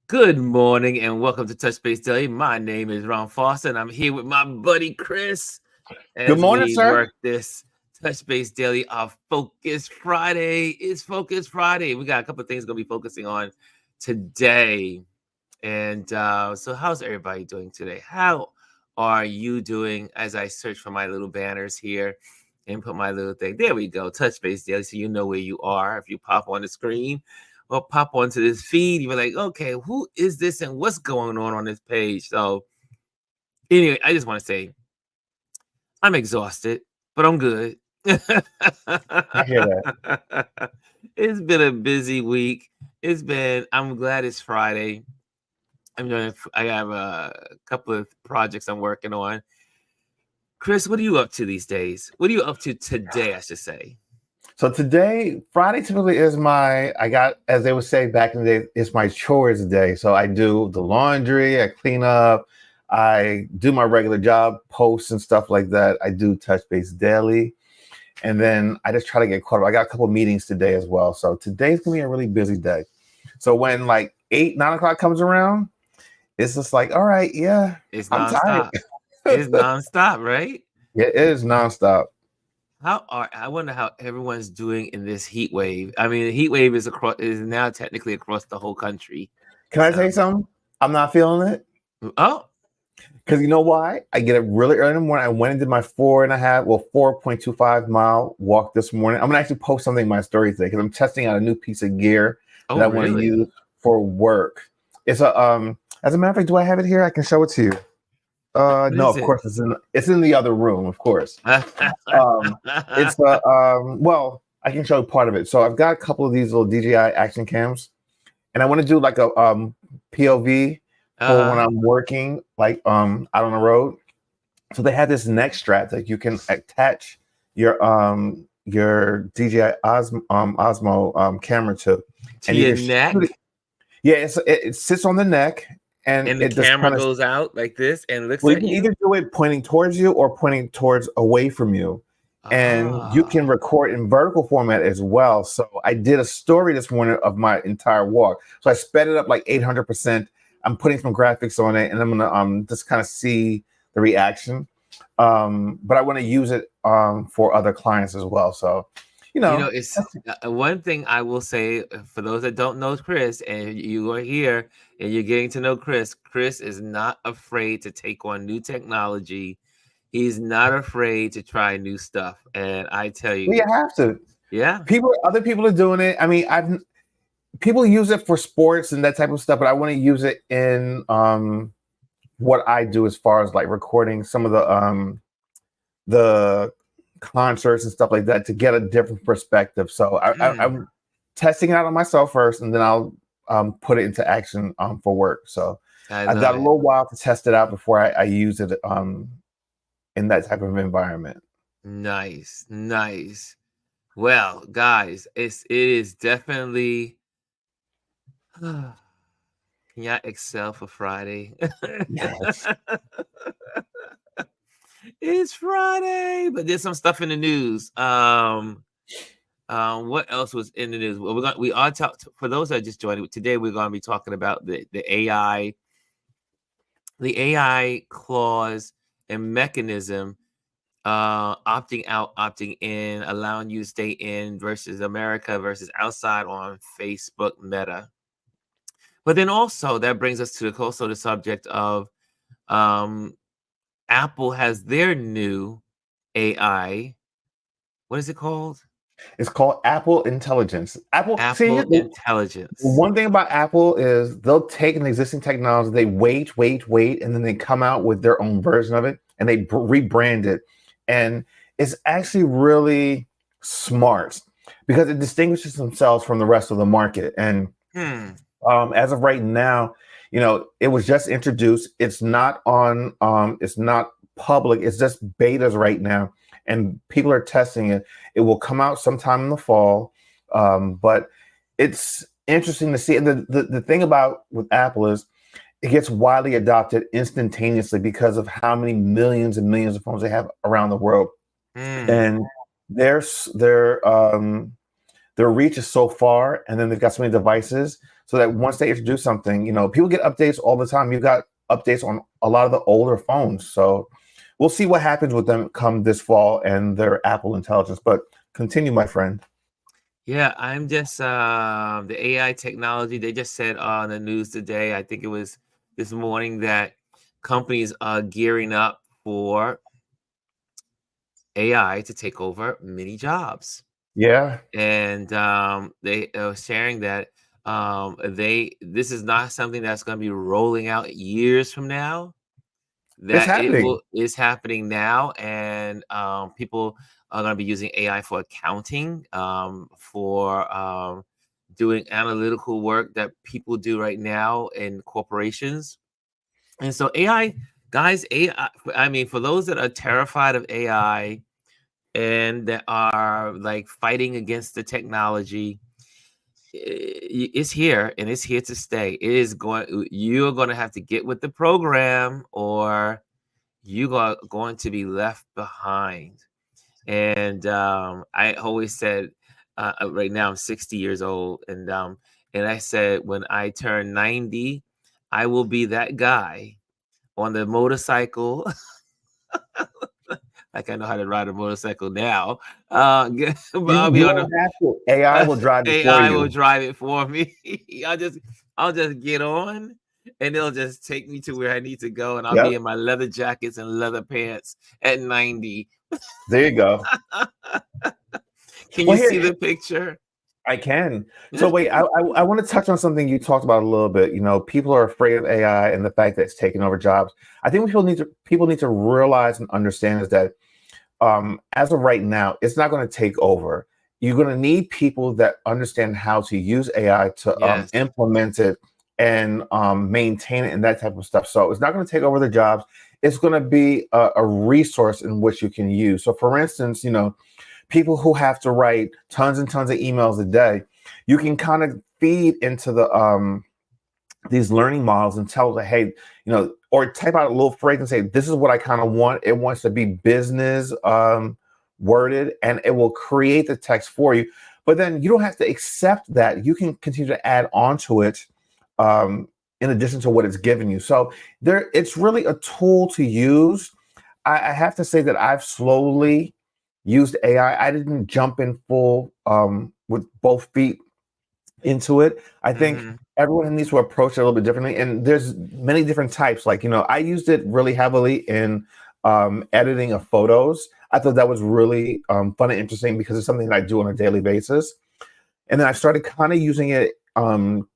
Good morning and welcome to Touch Base Daily. My name is Ron Foster and I'm here with my buddy Chris Good as morning, we sir. work this Touch Base Daily of Focus Friday. It's Focus Friday. We got a couple of things going to be focusing on today. And so, how's everybody doing today? How are you doing as I search for my little banners here and put my little thing? There we go. Touch Base Daily. So, you know where you are. If you pop on the screen, or pop onto this feed, you're like, okay, who is this and what's going on this page? So, anyway, I just want to say I'm exhausted, but I'm good. I hear that. It's been a busy week. I'm glad it's Friday. I have a couple of projects I'm working on. Chris, what are you up to these days? What are you up to today, I should say? So today, Friday typically is as they would say back in the day, it's my chores day. So I do the laundry, I clean up, I do my regular job, posts and stuff like that. I do touch base daily. And then I just try to get caught up. I got a couple meetings today as well. So today's gonna be a really busy day. So when like 8, 9 o'clock comes around, it's just like, all right, yeah, It's I'm tired. nonstop. It's nonstop, right? Yeah, it is nonstop. I wonder how everyone's doing in this heat wave. I mean, the heat wave is now technically across the whole country. Can I tell you something? I'm not feeling it. Oh, Because you know why? I get up really early in the morning. I went and did my 4.25 mile walk this morning. I'm gonna actually post something in my story today because I'm testing out a new piece of gear that I want to really? use for work. It's a as a matter of fact, do I have it here? I can show it to you. What No, is of it? course it's in the other room, of course. It's well, I can show you part of it. So I've got a couple of these little DJI action cams, and I want to do like a POV for when I'm working like out on the road. So they had this neck strap that you can attach your DJI Osmo camera to, to and you your can shoot it. neck, Yeah, it sits on the neck, and and the it just camera kind of. goes out like this and looks Well, you at can you. either do it pointing towards you or pointing towards away from you. And you Ah, can record in vertical format as well. So I did a story this morning of my entire walk. So I sped it up like 800%. I'm putting some graphics on it, and I'm gonna just kind of see the reaction. But I want to use it for other clients as well. So, you know, it's one thing I will say for those that don't know Chris, and you are here and you're getting to know Chris. Chris is not afraid to take on new technology. He's not afraid to try new stuff, and I tell well, you you, have to. yeah. Other people are doing it. I mean, I've people use it for sports and that type of stuff, but I want to use it in what I do as far as like recording some of the concerts and stuff like that to get a different perspective. So I'm testing it out on myself first, and then I'll put it into action for work. So I I've love got a it. little while to test it out before I use it in that type of environment. Nice, nice. Well, guys, it is definitely. Can y'all excel for Friday? Yes. It's Friday, but there's some stuff in the news. What else was in the news? Well, we are talk for those that just joined today. We're going to be talking about the AI clause and mechanism, opting out, opting in, allowing you to stay in versus America versus outside on Facebook Meta. But then also that brings us to the subject of um, Apple has their new AI. What is it called? It's called Apple Intelligence. Apple The Intelligence. one thing about Apple is they'll take an existing technology, they wait, and then they come out with their own version of it and they rebrand it. And it's actually really smart because it distinguishes themselves from the rest of the market. And as of right now, it was just introduced. It's not on, it's not public. It's just betas right now, and people are testing it. It will come out sometime in the fall, but it's interesting to see. And the thing about with Apple is it gets widely adopted instantaneously because of how many millions and millions of phones they have around the world, and their their reach is so far, and then they've got so many devices, so that once they introduce something, people get updates all the time. You've got updates on a lot of the older phones, so we'll see what happens with them come this fall and their Apple Intelligence. But continue, my friend. Yeah, I'm just the AI technology. They just said on the news today, I think it was this morning, that companies are gearing up for AI to take over many jobs. Yeah, And they are sharing that this is not something that's going to be rolling out years from now, it's that it happening. will is happening now. And people are going to be using AI for accounting, for doing analytical work that people do right now in corporations. And so AI, guys, AI, I mean, for those that are terrified of AI and that are like fighting against the technology, it's here and it's here to stay. You're going to have to get with the program, or you are going to be left behind. And I always said, right now I'm 60 years old, and I said, when I turn 90, I will be that guy on the motorcycle. Like, I know how to ride a motorcycle now. But You I'll be you on don't have to. AI will drive it for AI will you. drive it for me. I'll just get on, and they'll just take me to where I need to go, and I'll be Yep. in my leather jackets and leather pants at 90. There you go. Can you Well, see here the picture? I can. So wait, I want to touch on something you talked about a little bit. People are afraid of AI and the fact that it's taking over jobs. I think people need to realize and understand is that as of right now, it's not going to take over. You're going to need people that understand how to use AI to Yes. implement it and maintain it and that type of stuff. So it's not going to take over the jobs. It's going to be a resource in which you can use. So, for instance, people who have to write tons and tons of emails a day, you can kind of feed into these learning models and tell it, hey, or type out a little phrase and say, this is what I kind of want. It wants to be business worded, and it will create the text for you. But then you don't have to accept that. You can continue to add on to it in addition to what it's given you. So it's really a tool to use. I have to say that I've slowly used AI. I didn't jump in full with both feet into it. I think Hmm. everyone needs to approach it a little bit differently. And there's many different types. Like, I used it really heavily in editing of photos. I thought that was really fun and interesting because it's something that I do on a daily basis. And then I started kind of using it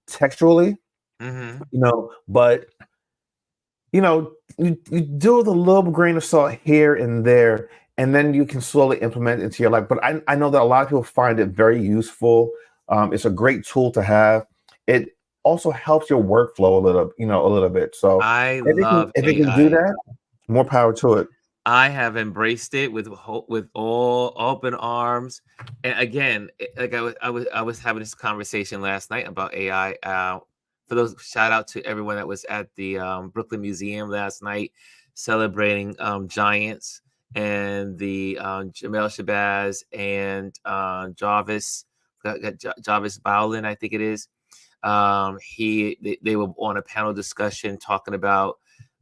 textually, Hmm. but you do with a little grain of salt here and there, and then you can slowly implement it into your life. But I know that a lot of people find it very useful. It's a great tool to have. It also helps your workflow a little bit. So I if it can, love if it can do AI. that, more power to it. I have embraced it with all open arms. And again, like I was having this conversation last night about AI. For those, shout out to everyone that was at the Brooklyn Museum last night, celebrating giants, and the Jamel Shabazz and Jarvis Bowlin, I think it is. They were on a panel discussion talking about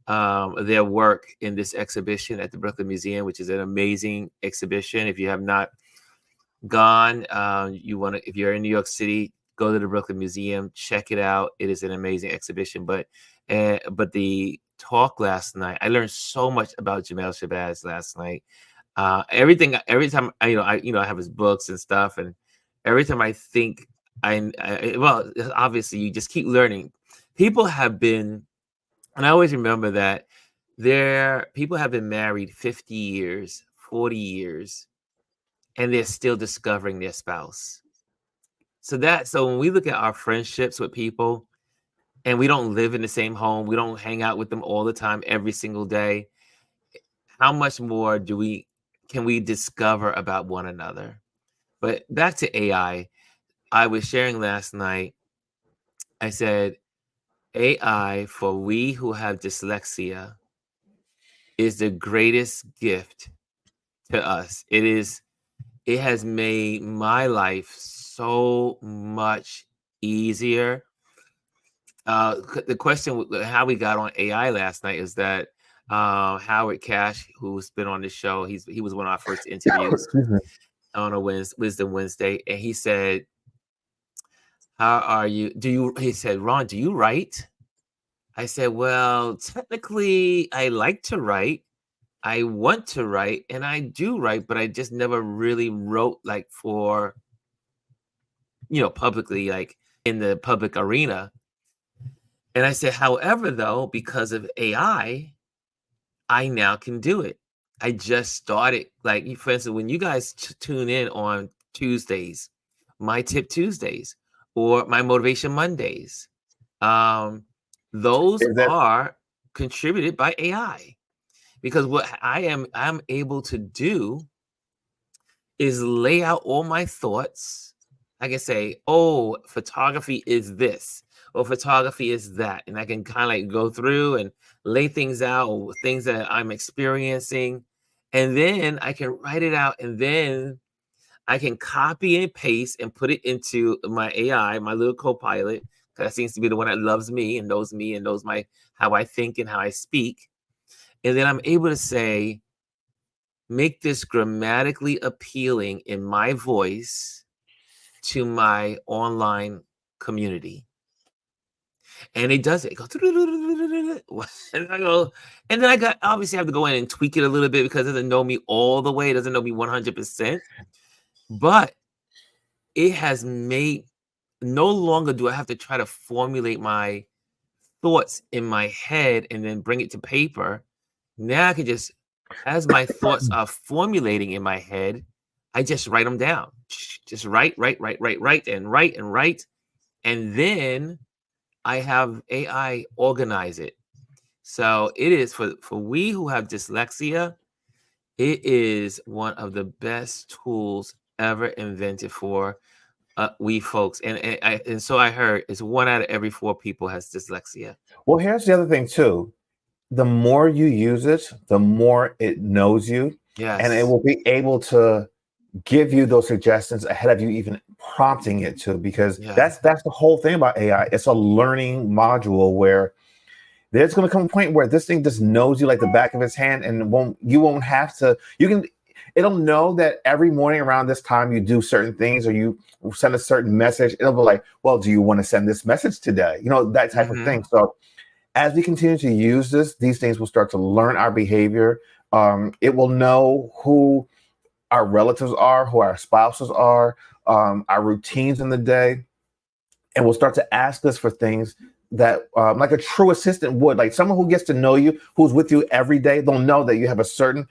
their work in this exhibition at the Brooklyn Museum, which is an amazing exhibition. If you have not gone, if you're in New York City, go to the Brooklyn Museum, check it out. It is an amazing exhibition. But the talk last night, I learned so much about Jamel Shabazz last night. Every time I have his books and stuff, and every time I think well, obviously you just keep learning. People have been, and I always remember that people have been married 50 years, 40 years, and they're still discovering their spouse. So when we look at our friendships with people, and we don't live in the same home, we don't hang out with them all the time every single day, how much more can we discover about one another? But back to AI, I was sharing last night, I said, AI for we who have dyslexia is the greatest gift to us. it has made my life so much easier. The question how we got on AI last night is that Howard Cash, who's been on the show, he was one of our first interviews Excuse me. on a Wisdom Wednesday, and he said, "How are you? Do you?" He said, "Ron, do you write?" I said, "Well, technically, I like to write. I want to write, and I do write, but I just never really wrote like for publicly, like in the public arena." And I said, "However, though, because of AI, I now can do it. I just started, like, for instance, when you guys tune in on Tuesdays, my Tip Tuesdays or my Motivation Mondays, um, those Is that are contributed by AI because what I'm able to do is lay out all my thoughts. I can say, oh, photography is this, or photography is that. And I can kind of like go through and lay things out, or things that I'm experiencing. And then I can write it out. And then I can copy and paste and put it into my AI, my little co-pilot. 'Cause that seems to be the one that loves me and knows my how I think and how I speak. And then I'm able to say, make this grammatically appealing in my voice to my online community. And it does it. It goes, and I go, and then I got obviously have to go in and tweak it a little bit because it doesn't know me all the way, it doesn't know me 100%. But it has made no longer do I have to try to formulate my thoughts in my head and then bring it to paper. Now I can just, as my thoughts are formulating in my head, I just write them down. Just write, and write and write. And then I have AI organize it. So it is for we who have dyslexia, it is one of the best tools ever invented for we folks. And so I heard it's 1 out of every 4 people has dyslexia. well, here's the other thing too. The more you use it, the more it knows you, and it Yes. will be able to give you those suggestions ahead of you even prompting it to, because Yeah. that's the whole thing about AI. It's a learning module where there's going to come a point where this thing just knows you like the back of its hand, and you won't have to. It'll know that every morning around this time you do certain things or you send a certain message. It'll be like, well, do you want to send this message today? That type of Hmm. thing. So as we continue to use these things will start to learn our behavior. It will know who our relatives are, who our spouses are, our routines in the day, and will start to ask us for things that, like a true assistant would, like someone who gets to know you, who's with you every day. They'll know that you have a certain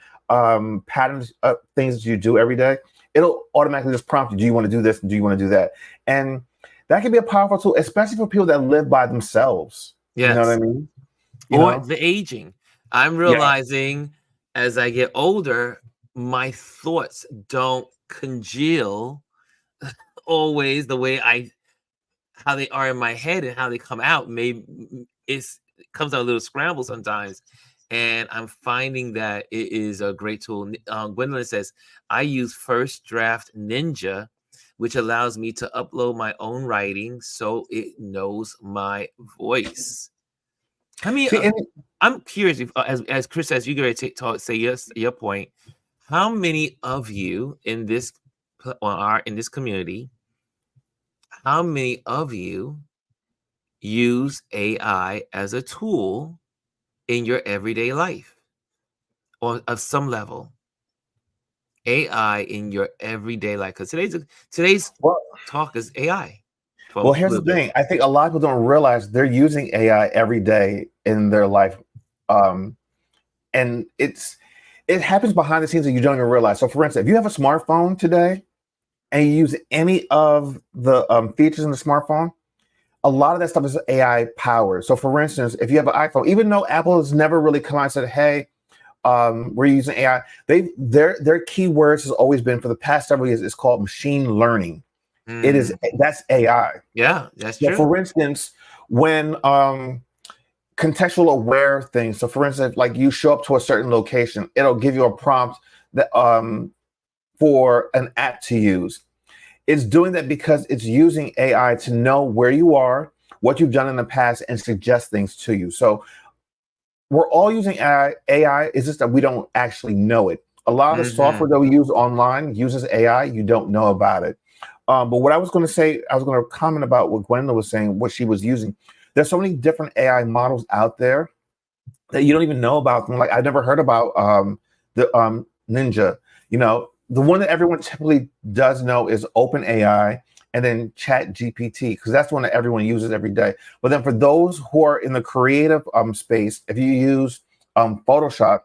patterns of things that you do every day. It'll automatically just prompt you, do you want to do this? Do you want to do that? And that can be a powerful tool, especially for people that live by themselves. You know what I Yes. mean? You Or know? the aging. I'm Yeah. realizing as I get older, my thoughts don't congeal always the way I how they are in my head and how they come out. Maybe it comes out a little scrambled sometimes. And I'm finding that it is a great tool. Gwendolyn says, I use First Draft Ninja, which allows me to upload my own writing so it knows my voice. How many See, and I'm curious if, as Chris, as you get ready to say yes, your point, how many of you in this are in this community? How many of you use AI as a tool in your everyday life or of some level? AI in your everyday life, because today's well, talk is AI for well, a here's little the bit. thing. I think a lot of people don't realize they're using AI every day in their life, um, and it happens behind the scenes that you don't even realize. So, for instance, if you have a smartphone today and you use any of the features in the smartphone, a lot of that stuff is AI powered. So, for instance, if you have an iPhone, even though Apple has never really come out and said, "Hey, we're using AI," their keywords has always been for the past several years. It's called machine learning. Mm, That's AI. yeah, that's So, true. for instance, when contextual aware things. So, for instance, like you show up to a certain location, it'll give you a prompt that for an app to use. It's doing that because it's using AI to know where you are, what you've done in the past, and suggest things to you. So we're all using AI. AI. It's just that we don't actually know it. A lot of the software Hmm. that we use online uses AI. You don't know about it. But what I was going to say, I was going to comment about what Gwenda was saying, what she was using. There's so many different AI models out there that you don't even know about them. Like I never heard about the Ninja. You know, the one that everyone typically does know is OpenAI and then Chat GPT because that's the one that everyone uses every day. But then for those who are in the creative space, if you use Photoshop,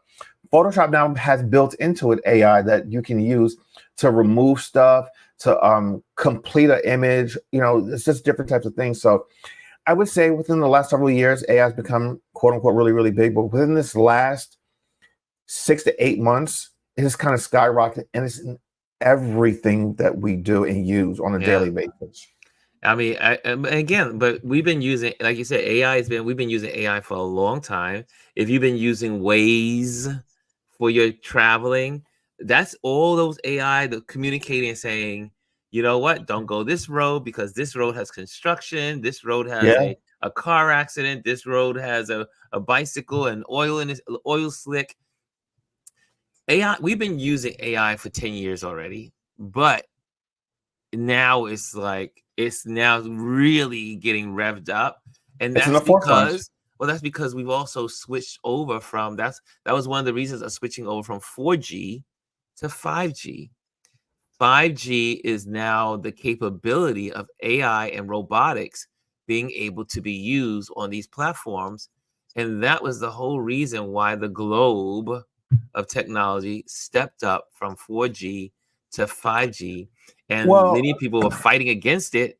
Photoshop now has built into it AI that you can use to remove stuff, to complete an image. You know, it's just different types of things. So I would say within the last several years, AI has become quote unquote really, really big. But within this last 6 to 8 months, it has kind of skyrocketed and it's in everything that we do and use on a Yeah. daily basis. I mean, again, but we've been using, like you said, we've been using AI for a long time. If you've been using Waze for your traveling, that's all those AI that communicating and saying, you know what, don't go this road because this road has construction, this road has Yeah, a car accident, this road has a bicycle and oil in this oil slick. AI, we've been using AI for 10 years already, but now it's now really getting revved up, and it's in the that's forefront. because that's because we've also switched over from that was one of the reasons of switching over from 4G to 5G. 5G is now the capability of AI and robotics being able to be used on these platforms, and that was the whole reason why the globe of technology stepped up from 4G to 5G, and Well, many people were fighting against it,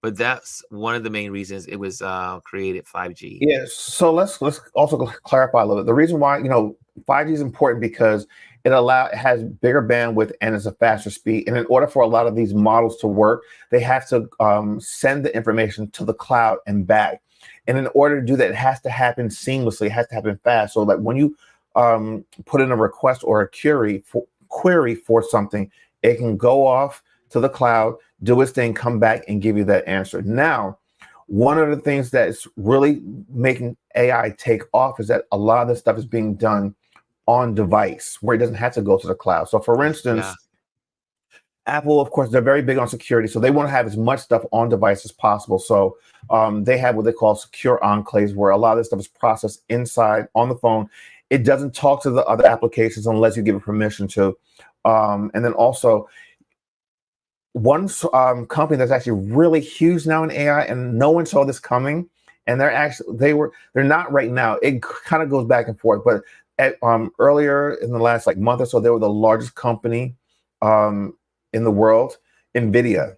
but that's one of the main reasons it was created 5G. yeah, so let's also clarify a little bit. The reason why 5G is important because it has bigger bandwidth and it's a faster speed. And in order for a lot of these models to work, they have to send the information to the cloud and back. And in order to do that, it has to happen seamlessly. It has to happen fast. So that when you put in a request or a query for something, it can go off to the cloud, do its thing, come back, and give you that answer. Now one of the things that's really making AI take off is that a lot of this stuff is being done on device where it doesn't have to go to the cloud. So, for Yeah. instance, Apple, of course, they're very big on security, so they want to have as much stuff on device as possible. So, they have what they call secure enclaves, where a lot of this stuff is processed inside on the phone. It doesn't talk to the other applications unless you give it permission to. And then also, one company that's actually really huge now in AI, and no one saw this coming. And they're not right now. It kind of goes back and forth, but earlier in the last like month or so, they were the largest company um, in the world. Nvidia,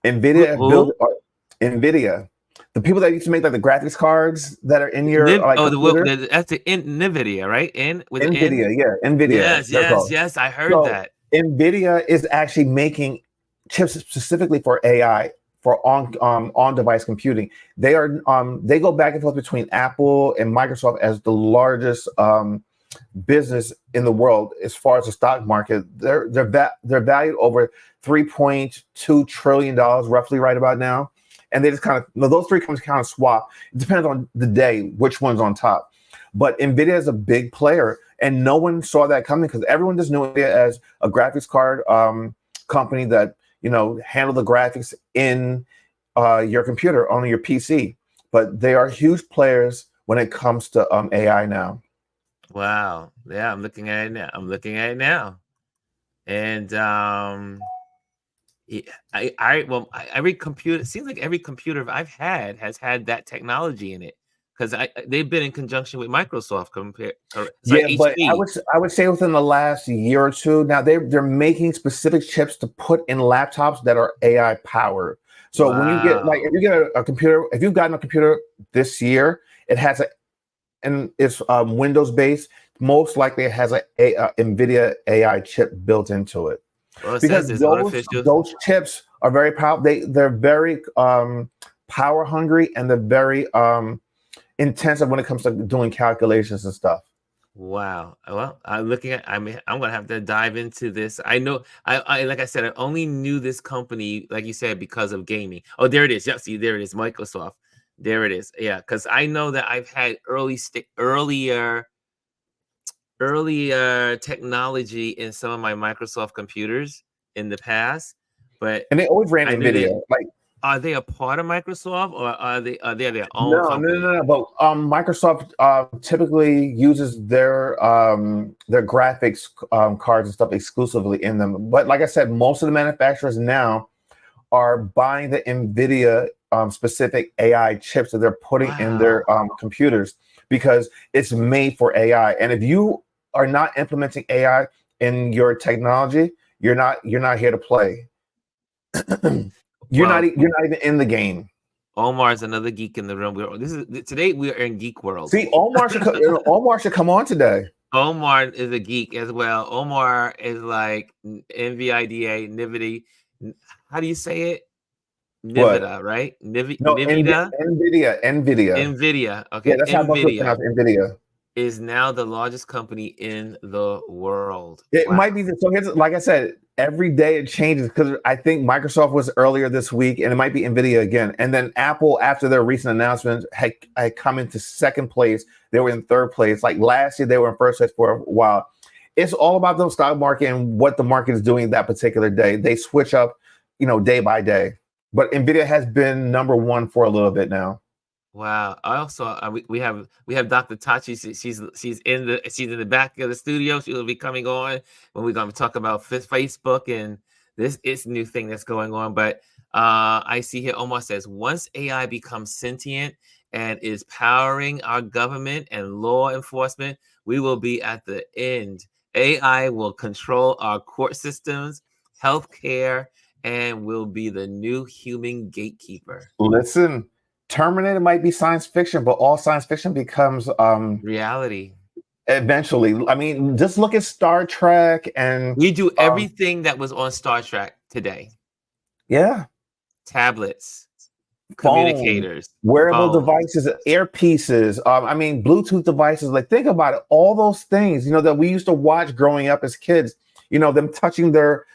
Who, Nvidia have built who? Nvidia. The people that used to make like the graphics cards that are in your like computer. That's the NVIDIA, right? N with an N. Nvidia, yeah, Nvidia, Yes, they're yes, called. yes. I heard So that. Nvidia is actually making chips specifically for AI for on device computing. They go back and forth between Apple and Microsoft as the largest business in the world as far as the stock market. They're valued over $3.2 trillion roughly right about now. And they just kind of those three companies kind of swap. It depends on the day which one's on top. But Nvidia is a big player, and no one saw that coming because everyone just knew Nvidia as a graphics card company that handle the graphics in your computer on your PC. But they are huge players when it comes to AI now. Wow. Yeah, I'm looking at it now. I'm looking at it now. And yeah, every computer, it seems like every computer I've had has had that technology in it because they've been in conjunction with Microsoft sorry, Yeah, but I HP. would I would say within the last year or two, now they're making specific chips to put in laptops that are AI powered. So when you get like Wow. if you get a computer, if you've gotten a computer this year, it has and it's Windows based. Most likely, it has a NVIDIA AI chip built into it Well, it because says it's those artificial. those chips are very powerful. They're very power hungry and they're very intensive when it comes to doing calculations and stuff. Wow. Well, I'm looking at. I'm gonna have to dive into this. I know. Like I said, I only knew this company, like you said, because of gaming. Oh, there it is. Yep. See, there it is. Microsoft. There it is. Yeah, because I know that I've had earlier technology in some of my Microsoft computers in the past, but And they always ran I knew that. NVIDIA. Like, Are they a part of Microsoft, or are they their own no. company? But Microsoft typically uses their graphics cards and stuff exclusively in them. But like I said, most of the manufacturers now are buying the NVIDIA specific AI chips that they're putting in their Wow. computers because it's made for AI. And if you are not implementing AI in your technology, you're not here to play. Well, You're not even in the game. Omar is another geek in the room. Today we are in geek world. See, Omar should come on today. Omar is a geek as well. Omar is like NVIDIA, NVIDIA. How do you say it? What? NVIDIA, right? No, NVIDIA? NVIDIA. NVIDIA. Yeah, Okay, that's how most people NVIDIA pronounce NVIDIA. is now the largest company in the world. It Wow. might be so. Like I said, every day it changes because I think Microsoft was earlier this week, and it might be Nvidia again. And then Apple, after their recent announcement, had come into second place. They were in third place. Like last year, they were in first place for a while. It's all about the stock market and what the market is doing that particular day. They switch up, day by day. But Nvidia has been number one for a little bit now. Wow. I also we have Dr. Tachi. She's in the back of the studio. She will be coming on when we're going to talk about Facebook and this is new thing that's going on. But I see here Omar says once AI becomes sentient and is powering our government and law enforcement, we will be at the end. AI will control our court systems, healthcare, and will be the new human gatekeeper. Listen, Terminator might be science fiction, but all science fiction becomes Reality. eventually. I mean, just look at Star Trek and We do um, everything that was on Star Trek today. yeah, Tablets, phone, communicators, wearable phones. devices, earpieces. I mean, Bluetooth devices. Like, think about it. All those things, that we used to watch growing up as kids. Them touching their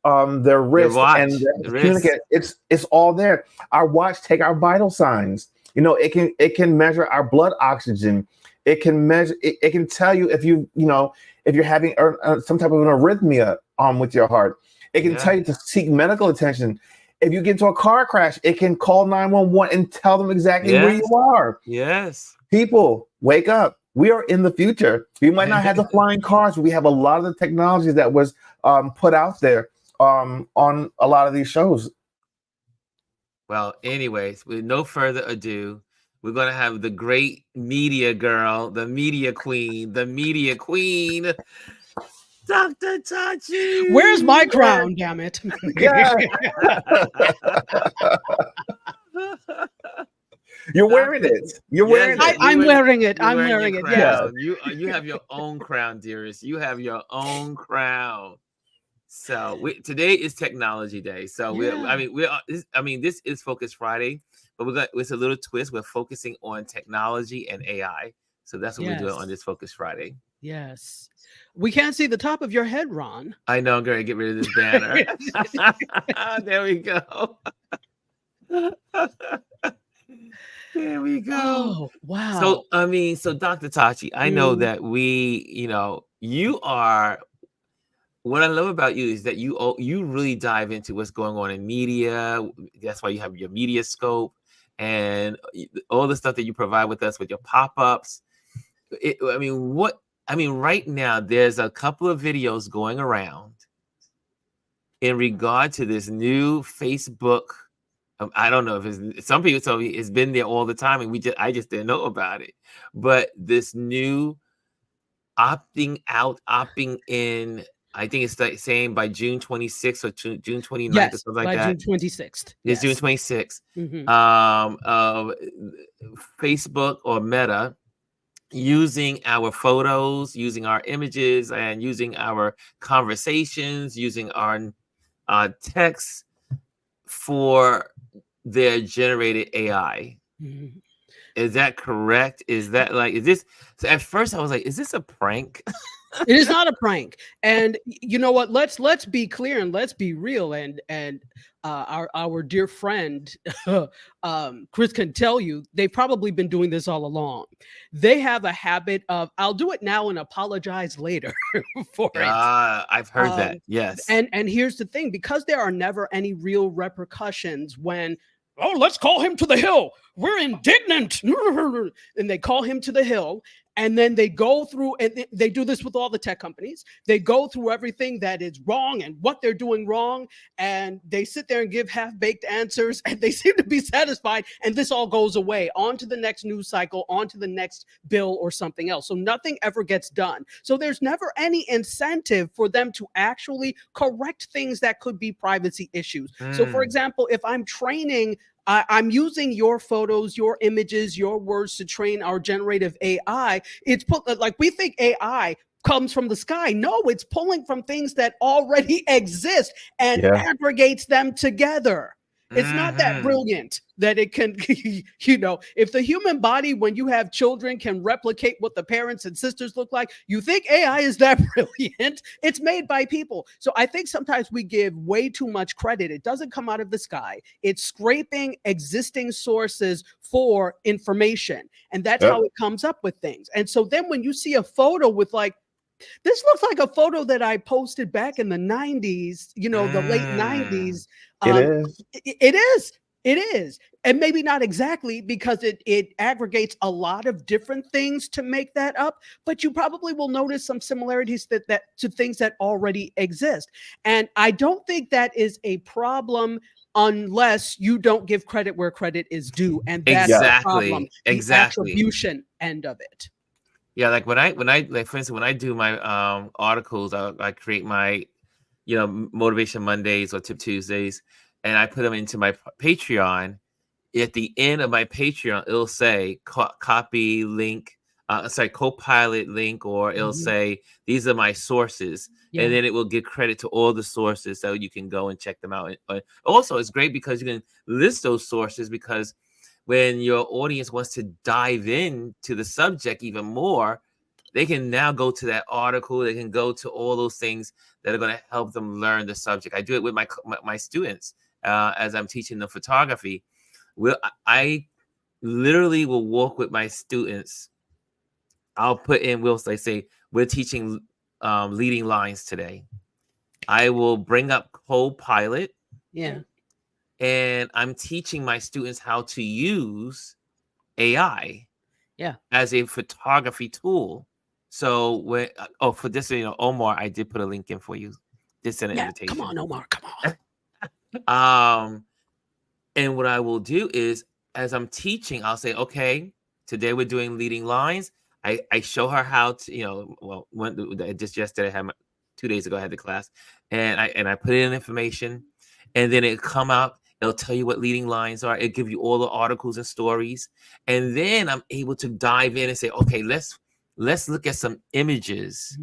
Your wrist and watch, their the wrist. communicate. It's all there. Our watch take our vital signs. It can measure our blood oxygen. It can measure. It can tell you if you're having some type of an arrhythmia with your heart. It can tell Yeah. you to seek medical attention. If you get into a car crash, it can call 911 and tell them exactly where you Yes. are. Yes. People, wake up. We are in the future. We might not have the flying cars, but we have a lot of the technology that was put out there on a lot of these shows. Well, anyways, with no further ado, we're going to have the great media girl, the media queen, Dr. Where's my Tachi. crown, damn it? Yeah, you're wearing Doctor, it. You're yes, wearing it. I'm wearing it. you're I'm wearing your wearing it. Yes. Yeah. crown. You have your own crown, dearest. You have your own crown. So today is Technology Day. So Yeah. this is Focus Friday, but it's a little twist. We're focusing on technology and AI. So that's what we're doing on Yes. this Focus Friday. Yes. We can't see the top of your head, Ron. I know I'm going to get rid of this banner. There we go. There we go. Oh, wow. So Dr. Tachi, I know Mm. that you are. What I love about you is that you really dive into what's going on in media. That's why you have your media scope and all the stuff that you provide with us with your pop-ups. Right now there's a couple of videos going around in regard to this new Facebook. I don't know if some people tell me it's been there all the time, and I just didn't know about it. But this new opting out, opting in. I think it's like saying by June 26th or June 29th or Yes, something like by that. June 26th. It's June Yes. 26th. Mhm. Of Facebook or Meta using our photos, using our images, and using our conversations, using our text for their generated AI. Mhm. Is that correct? Is that like, is this, so at first I was like, is this a prank? It is not a prank. And you know what? Let's be clear and let's be real. And our dear friend Chris can tell you they've probably been doing this all along. They have a habit of I'll do it now and apologize later for it. I've heard that. Yes. And here's the thing, because there are never any real repercussions when, oh, let's call him to the hill. We're indignant. And they call him to the hill. And then they go through, and they do this with all the tech companies. They go through everything that is wrong and what they're doing wrong. And they sit there and give half-baked answers, and they seem to be satisfied. And this all goes away, on to the next news cycle, on to the next bill or something else. So nothing ever gets done. So there's never any incentive for them to actually correct things that could be privacy issues. So for example, if I'm training, I'm using your photos, your images, your words to train our generative AI. It's like we think AI comes from the sky. No, it's pulling from things that already exist and aggregates them together. It's not that brilliant that it can, you know, if the human body, when you have children, can replicate what the parents and sisters look like, you think AI is that brilliant? It's made by people. So I think sometimes we give way too much credit. It doesn't come out of the sky. It's scraping existing sources for information. And that's how it comes up with things. And so then when you see a photo with like, this looks like a photo that I posted back in the 90s, you know, the late 90s. It is. And maybe not exactly, because it aggregates a lot of different things to make that up, but you probably will notice some similarities that to things that already exist. And I don't think that is a problem unless you don't give credit where credit is due. And that's the problem, the attribution end of it. Yeah, like when I like, for instance, when I do my articles, I create my, you know, Motivation Mondays or Tip Tuesdays, and I put them into my Patreon. At the end of my Patreon, it'll say copy link, Copilot link, or it'll say these are my sources, and then it will give credit to all the sources so you can go and check them out. Also, it's great because you can list those sources, because when your audience wants to dive in to the subject even more, they can now go to that article. They can go to all those things that are going to help them learn the subject. I do it with my students as I'm teaching them photography. I literally will walk with my students. I'll put in, say we're teaching leading lines today. I will bring up Copilot. Yeah. And I'm teaching my students how to use AI as a photography tool. So when for this, you know, Omar, I did put a link in for you. This an invitation. Come on, Omar, come on. And what I will do is, as I'm teaching, I'll say, okay, today we're doing leading lines. I show her how to, you know, just yesterday 2 days ago I had the class, and I put in information, and then it come out. It'll tell you what leading lines are. It'll give you all the articles and stories. And then I'm able to dive in and say, okay, let's look at some images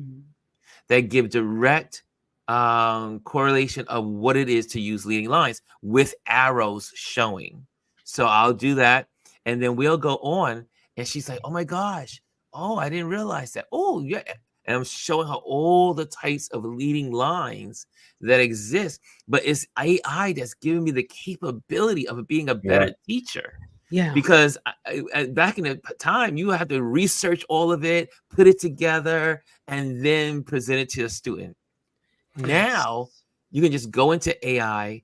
that give direct correlation of what it is to use leading lines with arrows showing. So I'll do that. And then we'll go on. And she's like, oh my gosh. Oh, I didn't realize that. Oh, yeah. And I'm showing her all the types of leading lines that exist. But it's AI that's giving me the capability of being a better teacher. Yeah. Because back in the time, you have to research all of it, put it together, and then present it to a student. Yes. Now, you can just go into AI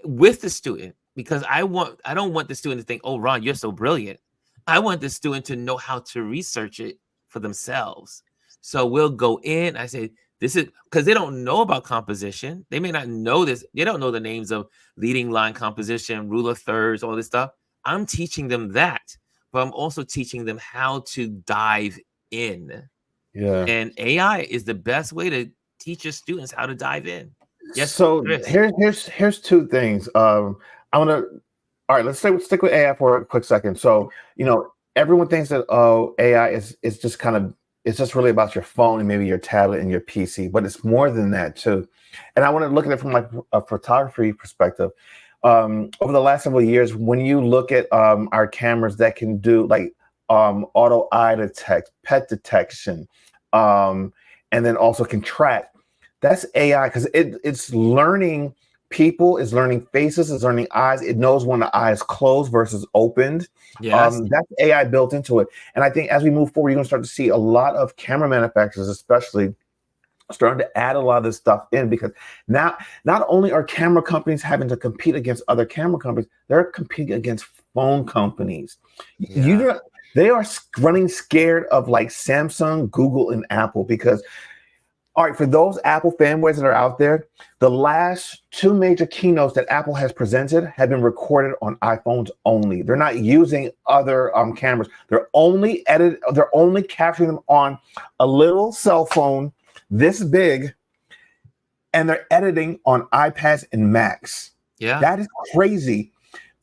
with the student, because I don't want the student to think, oh, Ron, you're so brilliant. I want the student to know how to research it for themselves. So we'll go in. I say, this is because they don't know about composition. They may not know this. They don't know the names of leading line composition, rule of thirds, all this stuff. I'm teaching them that, but I'm also teaching them how to dive in. Yeah. And AI is the best way to teach your students how to dive in. Yes. So here's two things. I want to. All right, let's stick with AI for a quick second. So, you know, everyone thinks that AI is just kind of, it's just really about your phone and maybe your tablet and your PC, but it's more than that too. And I want to look at it from like a photography perspective. over the last several years, when you look at our cameras that can do like auto eye detect, pet detection, and then also can track, that's AI because it's learning people, it's learning faces, it's learning eyes. It knows when the eye is closed versus opened. Yes. That's AI built into it. And I think as we move forward, you're going to start to see a lot of camera manufacturers, especially, starting to add a lot of this stuff in, because now not only are camera companies having to compete against other camera companies, they're competing against phone companies. Yeah. They are running scared of like Samsung, Google, and Apple because, all right, for those Apple fanboys that are out there, the last two major keynotes that Apple has presented have been recorded on iPhones only. They're not using other cameras. They're only capturing them on a little cell phone this big, and they're editing on iPads and Macs. Yeah. That is crazy.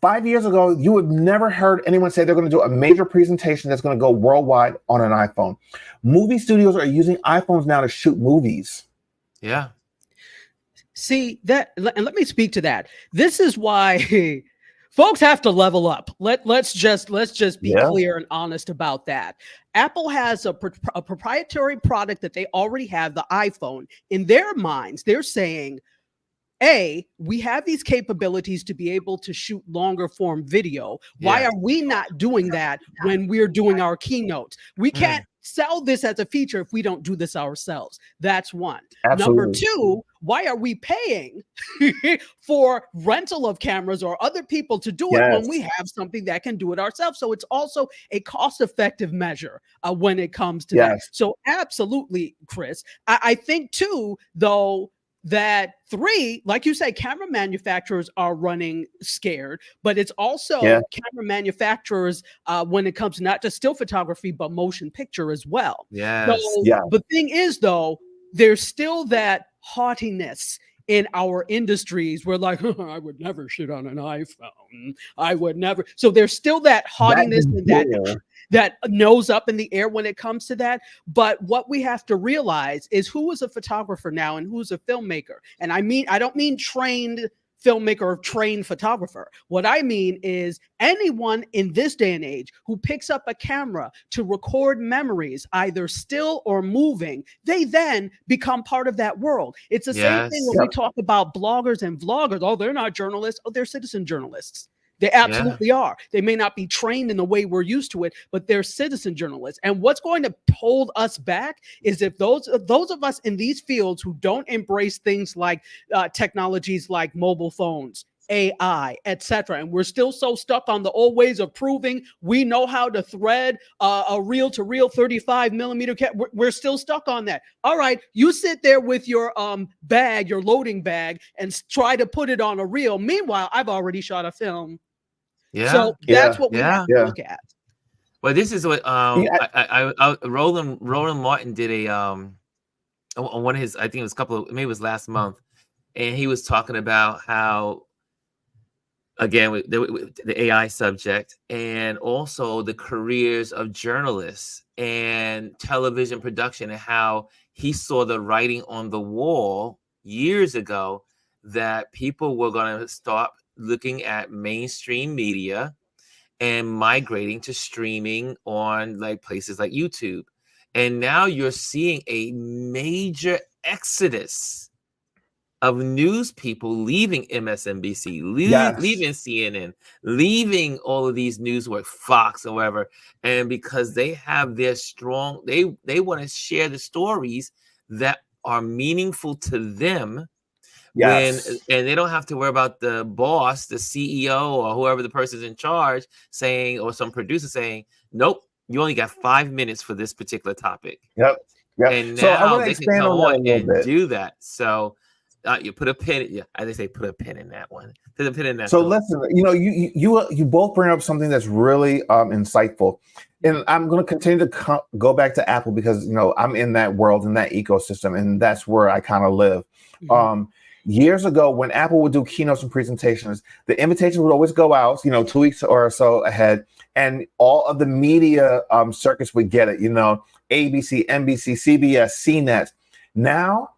5 years ago, you would never heard anyone say they're going to do a major presentation that's going to go worldwide on an iPhone. Movie studios are using iPhones now to shoot movies. Yeah. See that, and let me speak to that. This is why folks have to level up. Let's just be clear and honest about that. Apple has a proprietary product that they already have, the iPhone. In their minds, they're saying, we have these capabilities to be able to shoot longer form video. Why are we not doing that when we're doing our keynotes? We can't sell this as a feature if we don't do this ourselves. That's one. Absolutely. Number two, why are we paying for rental of cameras or other people to do it when we have something that can do it ourselves? So it's also a cost-effective measure when it comes to that. So absolutely, Chris. I think too, though, that three, like you say, camera manufacturers are running scared, but it's also camera manufacturers when it comes to not just still photography, but motion picture as well. Yes. So the thing is, though, there's still that haughtiness in our industries. We're like, I would never shoot on an iPhone. I would never. So there's still that haughtiness and that nose up in the air when it comes to that. But what we have to realize is who is a photographer now and who's a filmmaker. And I don't mean trained filmmaker or trained photographer. What I mean is anyone in this day and age who picks up a camera to record memories, either still or moving, they then become part of that world. It's the same thing when we talk about bloggers and vloggers. Oh, they're not journalists. Oh, they're citizen journalists. They absolutely are. They may not be trained in the way we're used to it, but they're citizen journalists. And what's going to hold us back is if those of us in these fields who don't embrace things like technologies like mobile phones, AI, etc., and we're still so stuck on the old ways of proving we know how to thread a reel-to-reel 35 millimeter we're still stuck on that. All right, you sit there with your bag, your loading bag, and try to put it on a reel. Meanwhile, I've already shot a film. So that's what we have to look at. Well, this is what Roland Martin did a on one of his, I think it was maybe it was last month, and he was talking about how, again, with the AI subject, and also the careers of journalists and television production, and how he saw the writing on the wall years ago that people were going to start looking at mainstream media and migrating to streaming on like places like YouTube. And now you're seeing a major exodus of news people leaving MSNBC, leaving CNN, leaving all of these newswork, Fox or whatever. And because they have their strong, they want to share the stories that are meaningful to them. And they don't have to worry about the boss, the CEO, or whoever the person's in charge saying, or some producer saying, nope, you only got 5 minutes for this particular topic. And now they can come on and do that. So you put a pin, as they say, put a pin in that one. Put a pin in that. So listen, you both bring up something that's really insightful. And I'm going to continue to go back to Apple because, I'm in that world, in that ecosystem, and that's where I kind of live. Years ago, when Apple would do keynotes and presentations, the invitation would always go out, 2 weeks or so ahead, and all of the media circuits would get it, ABC, NBC, CBS, CNET. Now,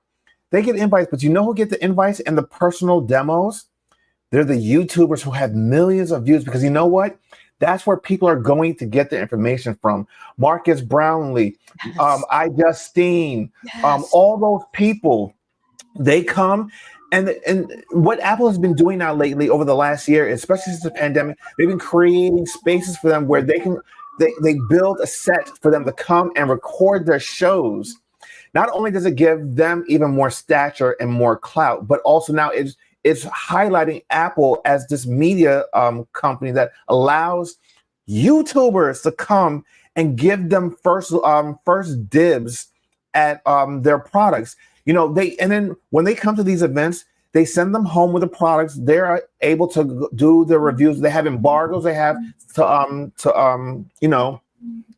they get invites, but you know who get the invites and the personal demos? They're the YouTubers who have millions of views because you know what? That's where people are going to get the information from. Marcus Brownlee, Yes. I Justine, Yes. all those people, they come. And what Apple has been doing now lately over the last year, especially since the pandemic, they've been creating spaces for them where they build a set for them to come and record their shows. Not only does it give them even more stature and more clout, but also now it's highlighting Apple as this media company that allows YouTubers to come and give them first dibs at their products. And then when they come to these events, they send them home with the products. They're able to do the reviews. They have embargoes. They have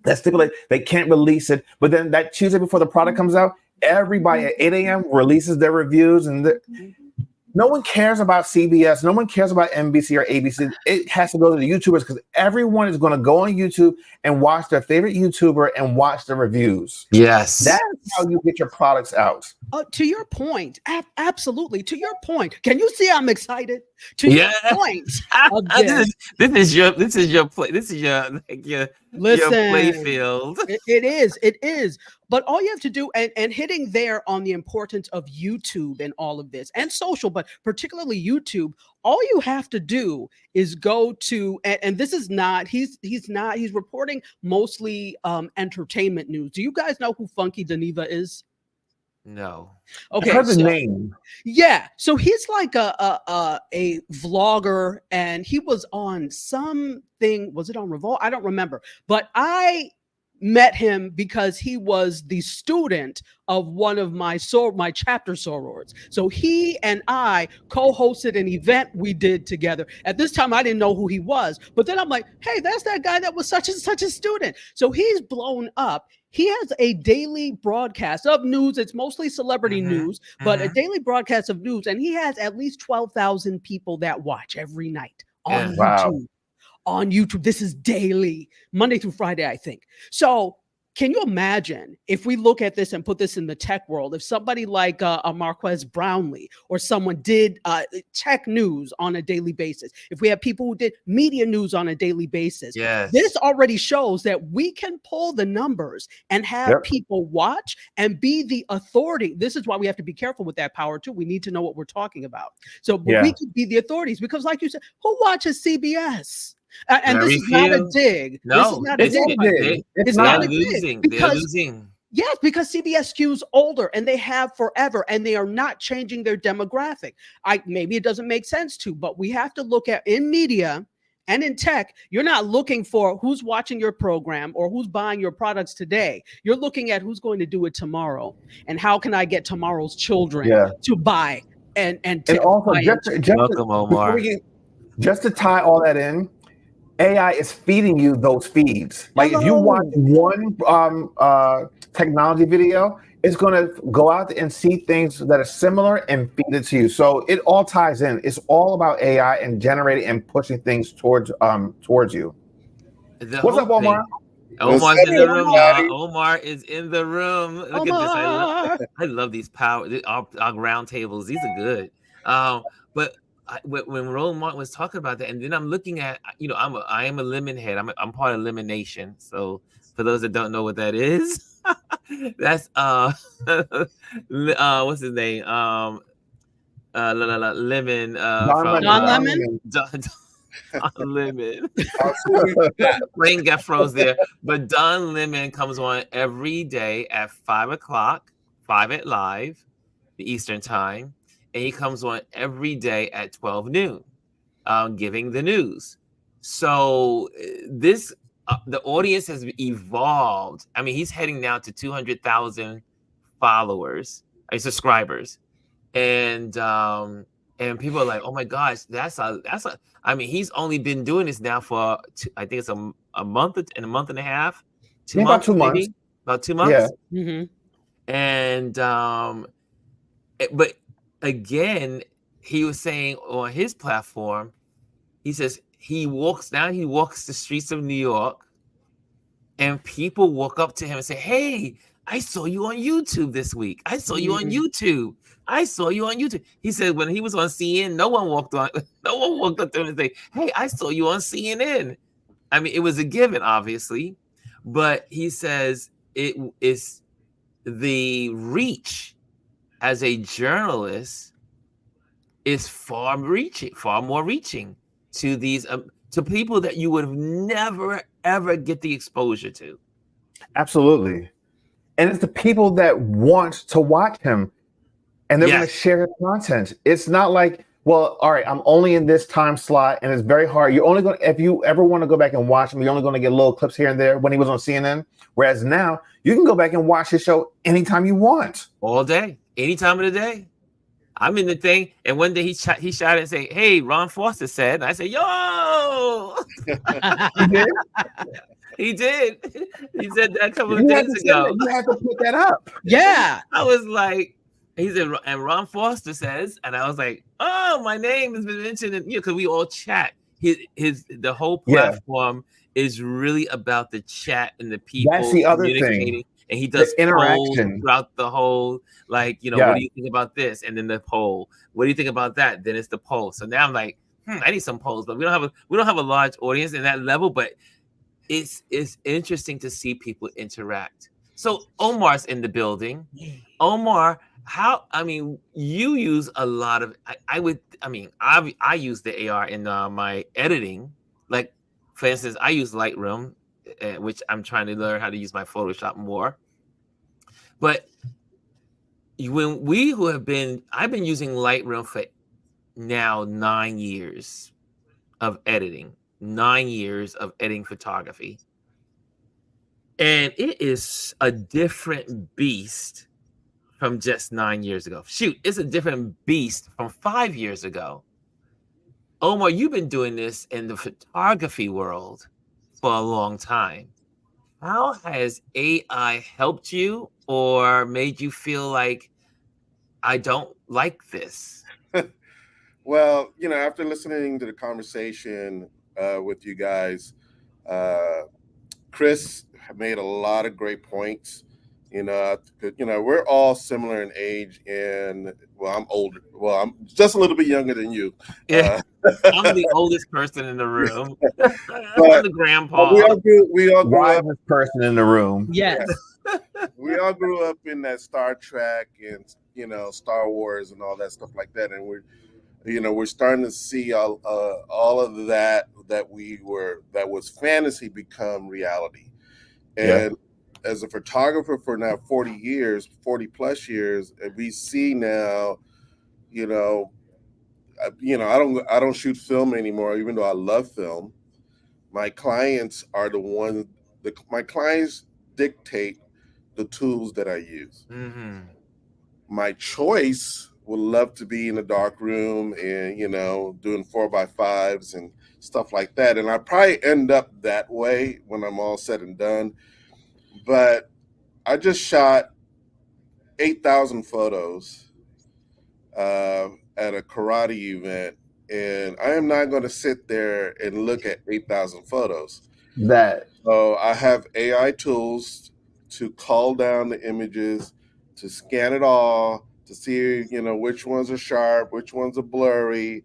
that stipulate they can't release it. But then that Tuesday before the product comes out, everybody at 8 a.m. releases their reviews, and no one cares about CBS. No one cares about NBC or ABC. It has to go to the YouTubers because everyone is going to go on YouTube and watch their favorite YouTuber and watch the reviews. Yes. That's how you get your products out. To your point, absolutely. To your point, can you see I'm excited? To your point, this is your play. This is your play field. It is. But all you have to do, and hitting there on the importance of YouTube and all of this, and social, but particularly YouTube, all you have to do is go to, and this is not, he's reporting mostly entertainment news. Do you guys know who Funky Geneva is? No. Okay. I heard the name. Yeah. So he's like a vlogger, and he was on something. Was it on Revolt? I don't remember. But I met him because he was the student of one of my chapter sorors. So he and I co-hosted an event we did together. At this time, I didn't know who he was, but then I'm like, hey, that's that guy that was such and such a student. So he's blown up. He has a daily broadcast of news. It's mostly celebrity news, but a daily broadcast of news. And he has at least 12,000 people that watch every night on YouTube. Wow. On YouTube. This is daily, Monday through Friday, I think. So can you imagine if we look at this and put this in the tech world, if somebody like a Marquez Brownlee or someone did tech news on a daily basis, if we have people who did media news on a daily basis, this already shows that we can pull the numbers and have people watch and be the authority. This is why we have to be careful with that power too. We need to know what we're talking about. So we could be the authorities because like you said, who watches CBS? And this is not a dig. No, this is not a dig. It's not a dig. They're losing. Yes, because CBS skews older and they have forever, and they are not changing their demographic. Maybe it doesn't make sense to, but we have to look at in media and in tech, you're not looking for who's watching your program or who's buying your products today. You're looking at who's going to do it tomorrow and how can I get tomorrow's children to buy and also welcome, Omar. Just to tie all that in, AI is feeding you those feeds. Like if you watch one technology video, it's going to go out and see things that are similar and feed it to you. So it all ties in. It's all about AI and generating and pushing things towards you. What's up, Omar? Omar's in the room, y'all. Omar is in the room. Look at this. I love these our round tables. These are good. But when Roland Martin was talking about that, and then I'm looking at, I am a lemon head. I'm part of Lemon Nation. So for those that don't know what that is, that's what's his name? Lemon. Don Lemon. Don Lemon. Brain got froze there. But Don Lemon comes on every day at 5 o'clock, 5 at live, the Eastern time. And he comes on every day at 12 noon, giving the news. So the audience has evolved. I mean, he's heading now to 200,000 subscribers, and people are like, "Oh my gosh, that's a." I mean, he's only been doing this now for I think it's a month and a half, 2 months, maybe about 2 months. Yeah. And but. Again, he was saying on his platform, he says he walks the streets of New York and people walk up to him and say, hey, I saw you on YouTube this week. I saw you on YouTube. I saw you on YouTube. He said when he was on CNN, no one walked up to him and say, "Hey, I saw you on CNN." I mean, it was a given, obviously, but he says it is the reach as a journalist is far more reaching to these to people that you would have never ever get the exposure to. Absolutely. And it's the people that want to watch him and they're going to share his content. It's not like, well, all right, I'm only in this time slot and it's very hard. You're only going to, if you ever want to go back and watch him, you're only going to get little clips here and there when he was on CNN. Whereas now you can go back and watch his show anytime you want. All day, any time of the day. I'm in the thing, and one day he shot and say, "Hey, Ron Foster said," and I said, "Yo." He did. He said that a couple of days ago. You had to put that up. Yeah. I was like, he said, and Ron Foster says, and I was like, "Oh, my name has been mentioned," and because we all chat. The whole platform is really about the chat and the people. That's the other thing. And he does interaction throughout the whole, like, what do you think about this? And then the poll. What do you think about that? Then it's the poll. So now I'm like, I need some polls, but we don't have a large audience in that level, but it's interesting to see people interact. So Omar's in the building. Omar, you use a lot of, I use the AR in my editing. Like, for instance, I use Lightroom, which I'm trying to learn how to use my Photoshop more. But I've been using Lightroom for now 9 years of editing, 9 years of editing photography. And it is a different beast from just 9 years ago. Shoot, it's a different beast from 5 years ago. Omar, you've been doing this in the photography world for a long time. How has AI helped you or made you feel like I don't like this? Well, after listening to the conversation with you guys, Chris made a lot of great points. We're all similar in age, and I'm older. Well, I'm just a little bit younger than you. Yeah, I'm the oldest person in the room. I'm the grandpa. We all grew up this person in the room. Yes. We all grew up in that Star Trek and Star Wars and all that stuff like that, and we're starting to see all of that was fantasy become reality. And as a photographer for now 40 plus years, and we see now, I don't shoot film anymore, even though I love film. My clients are the ones. My clients dictate the tools that I use. Mm-hmm. My choice would love to be in a dark room and doing 4x5s and stuff like that, and I probably end up that way when I'm all said and done. But I just shot 8,000 photos at a karate event, and I am not going to sit there and look at 8,000 photos. So I have AI tools to call down the images, to scan it all, to see which ones are sharp, which ones are blurry,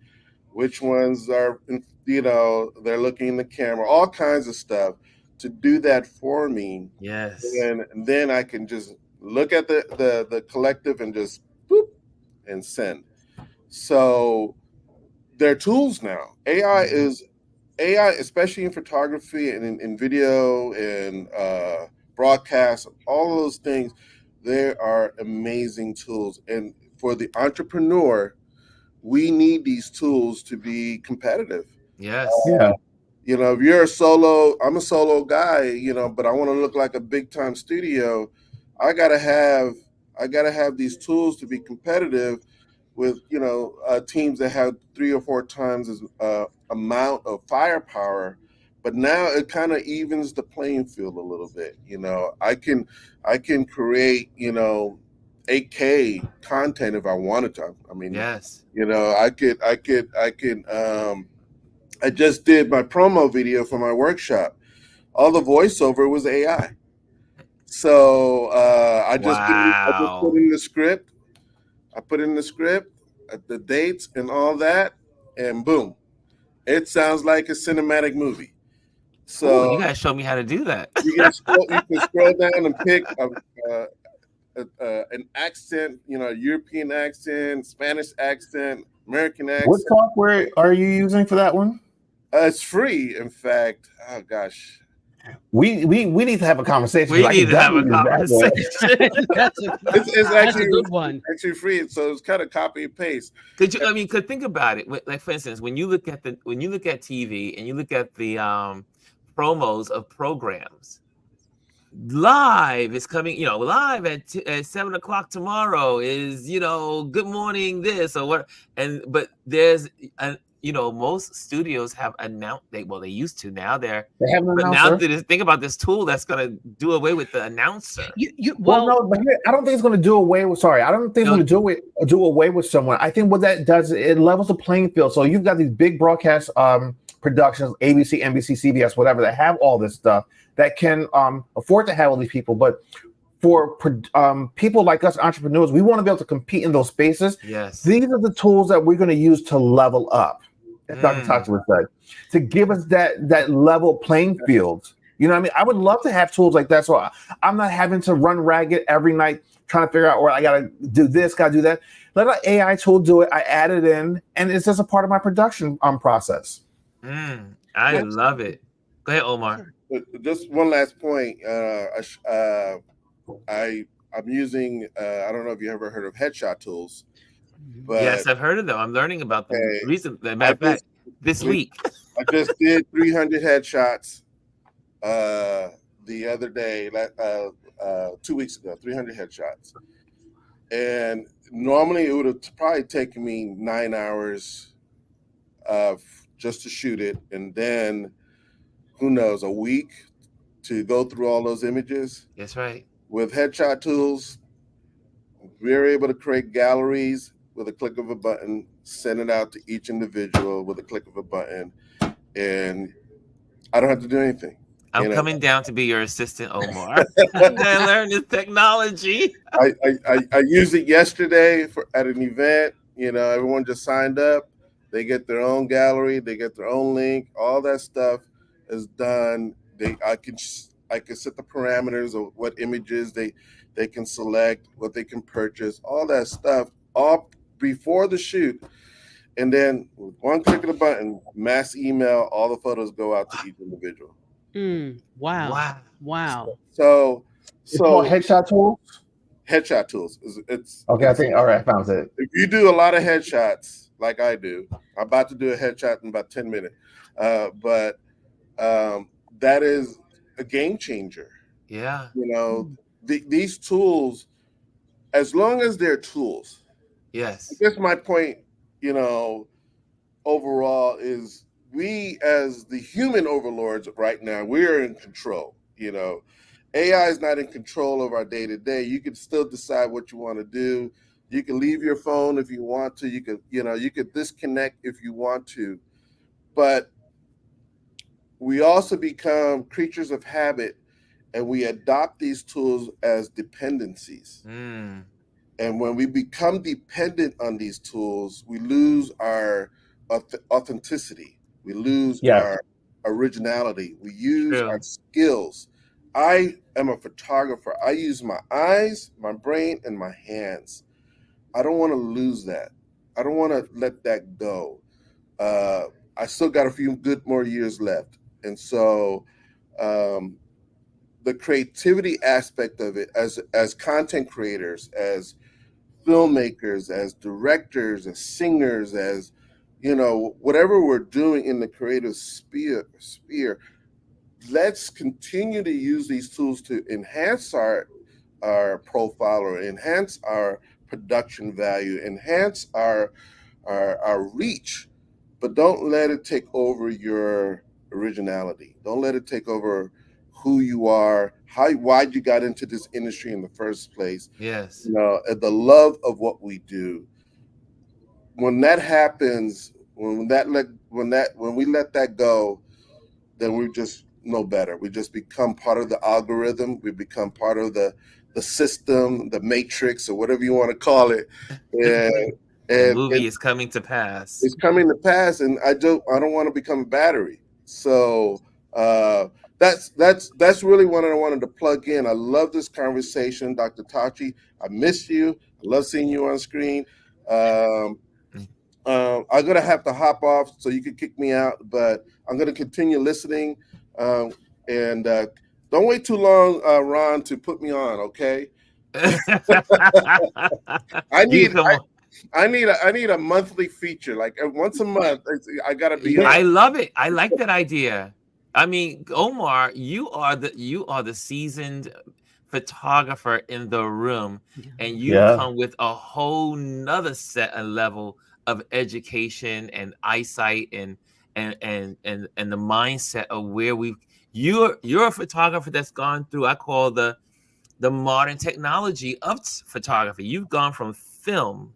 which ones are they're looking in the camera, all kinds of stuff to do that for me. Yes. And then I can just look at the collective and just boop and send. So they're tools now. AI, especially in photography and in video and broadcast, all those things, they are amazing tools. And for the entrepreneur, we need these tools to be competitive. Yes. If you're I'm a solo guy, but I want to look like a big time studio. I gotta have these tools to be competitive with, teams that have 3 or 4 times as amount of firepower. But now it kind of evens the playing field a little bit. I can create, 8K content if I wanted to. I mean, yes. I just did my promo video for my workshop. All the voiceover was AI. So I just Wow. put in the script. I put in the script, the dates and all that, and boom, it sounds like a cinematic movie. Oh, So you gotta show me how to do that. you can scroll down and pick an accent, European accent, Spanish accent, American What accent. software are you using for that one? It's free, in fact. Oh gosh, We need to have a conversation We because I need can to have a definitely use that one. conversation. it's That's actually a good one. free, so it's kind of copy and paste. Could you? I mean, could think about it. Like for instance, when you look at TV and you look at the promos of programs, live is coming. Live at 7 o'clock tomorrow is Good Morning this or what. But there's most studios have announced they used to now They have an but now announcer. think about this tool that's gonna do away with the announcer. Well, no, but I don't think it's going to do away with. Sorry, I don't think it's going to do away with someone. I think what that does, it levels the playing field. So you've got these big broadcast productions, ABC, NBC, CBS, whatever, that have all this stuff that can afford to have all these people. But for people like us, entrepreneurs, we want to be able to compete in those spaces. Yes, these are the tools that we're going to use to level up. As Dr. Toxin would say, to give us that level playing field. You know what I mean? I would love to have tools like that, so I'm not having to run ragged every night trying to figure out where I got to do this, got to do that. Let an AI tool do it. I add it in, and it's just a part of my production process. I love it. Go ahead, Omar. Just one last point. I'm using. I don't know if you ever heard of headshot tools. But yes, I've heard of them. I'm learning about them recently. Matter of fact, this week. I just did 300 headshots the other day, 2 weeks ago, 300 headshots. And normally it would have probably taken me 9 hours just to shoot it. And then, who knows, a week to go through all those images. That's right. With headshot tools, we're able to create galleries with a click of a button, send it out to each individual with a click of a button, and I don't have to do anything. I'm coming down to be your assistant, Omar. I'm gonna learn this technology. I used it yesterday at an event. Everyone just signed up. They get their own gallery. They get their own link. All that stuff is done. I can set the parameters of what images they can select, what they can purchase, all that stuff, all before the shoot. And then with one click of the button, mass email, all the photos go out to each individual. Wow. So headshot tools? Headshot tools. It's okay, I think, all right, I found it. If you do a lot of headshots, like I do, I'm about to do a headshot in about 10 minutes. But that is a game changer. Yeah. These tools, as long as they're tools. Yes. I guess my point, overall is we as the human overlords right now, we're in control. AI is not in control of our day to day. You can still decide what you want to do. You can leave your phone if you want to. You could disconnect if you want to. But we also become creatures of habit, and we adopt these tools as dependencies. And when we become dependent on these tools, we lose our authenticity. We lose our originality. We use our skills. I am a photographer. I use my eyes, my brain, and my hands. I don't want to lose that. I don't want to let that go. I still got a few good more years left. And so the creativity aspect of it as content creators, as filmmakers, as directors, as singers, as whatever we're doing in the creative sphere, let's continue to use these tools to enhance our profile or enhance our production value, enhance our reach, but don't let it take over your originality. Don't let it take over who you are, why you got into this industry in the first place. Yes. The love of what we do. When that happens, when we let that go, then know better. We just become part of the algorithm. We become part of the system, the matrix, or whatever you want to call it. And The and movie is coming to pass. it's coming to pass, and I don't want to become a battery. So that's really what I wanted to plug in. I love this conversation, Dr. Tachi. I miss you. I love seeing you on screen. I'm gonna have to hop off, so you can kick me out, but I'm gonna continue listening. And don't wait too long, Ron, to put me on. Okay, I You need come on. I need a monthly feature, like once a month. I gotta be Yeah. I on. love it. I like that idea. I mean, Omar, you are the seasoned photographer in the room, and you Yeah. come with a whole nother set and level of education and eyesight and the mindset of where you're a photographer that's gone through, I call the modern technology of photography. You've gone from film.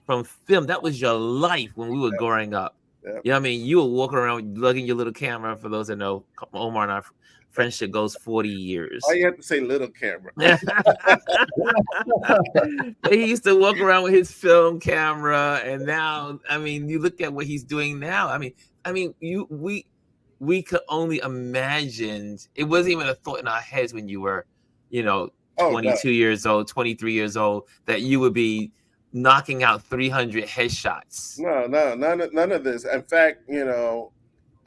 That was your life when we were growing up. Yeah. You know what I mean? You were walking around lugging your little camera. For those that know, Omar and our friendship goes 40 years. Why you have to say little camera? He used to walk around with his film camera, and now, I mean, you look at what he's doing now. I mean, we could only imagine. It wasn't even a thought in our heads when you were, Oh, 22 years old, 23 years old, that you would be knocking out 300 headshots. No, none of this. In fact, I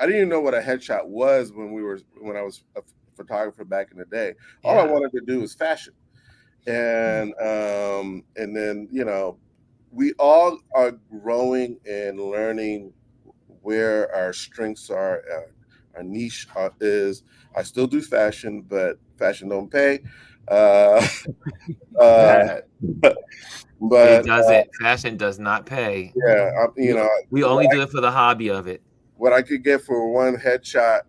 didn't even know what a headshot was when I was a photographer back in the day. All I wanted to do was fashion, and then we all are growing and learning where our strengths are. Our niche is. I still do fashion, but fashion don't pay. But It doesn't. Fashion does not pay. yeah, We only do it for the hobby of it. what I could get for one headshot,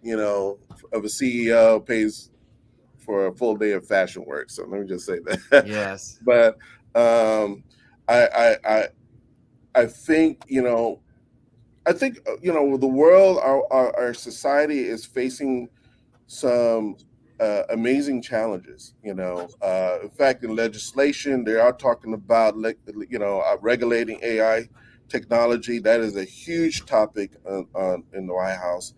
of a CEO pays for a full day of fashion work. So let me just say that. Yes. But I think the world, our society is facing some amazing challenges. In fact, in legislation, they are talking about regulating AI technology. That is a huge topic in the White House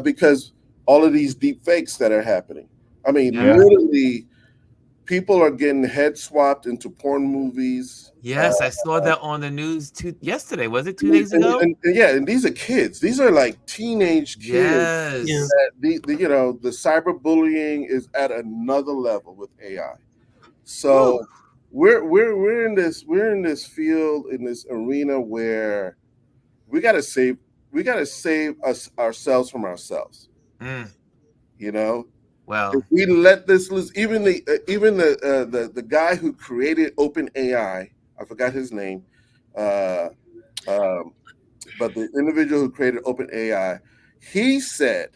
because all of these deep fakes that are happening. I mean, literally, people are getting head swapped into porn movies. Yes, I saw that on the news yesterday. Was it 2 days ago? And these are kids. These are like teenage kids. Yes. The cyberbullying is at another level with AI. So we're in this field, in this arena where we gotta save ourselves from ourselves. Well, If we let this loose, even the guy who created OpenAI, I forgot his name, but the individual who created OpenAI, he said,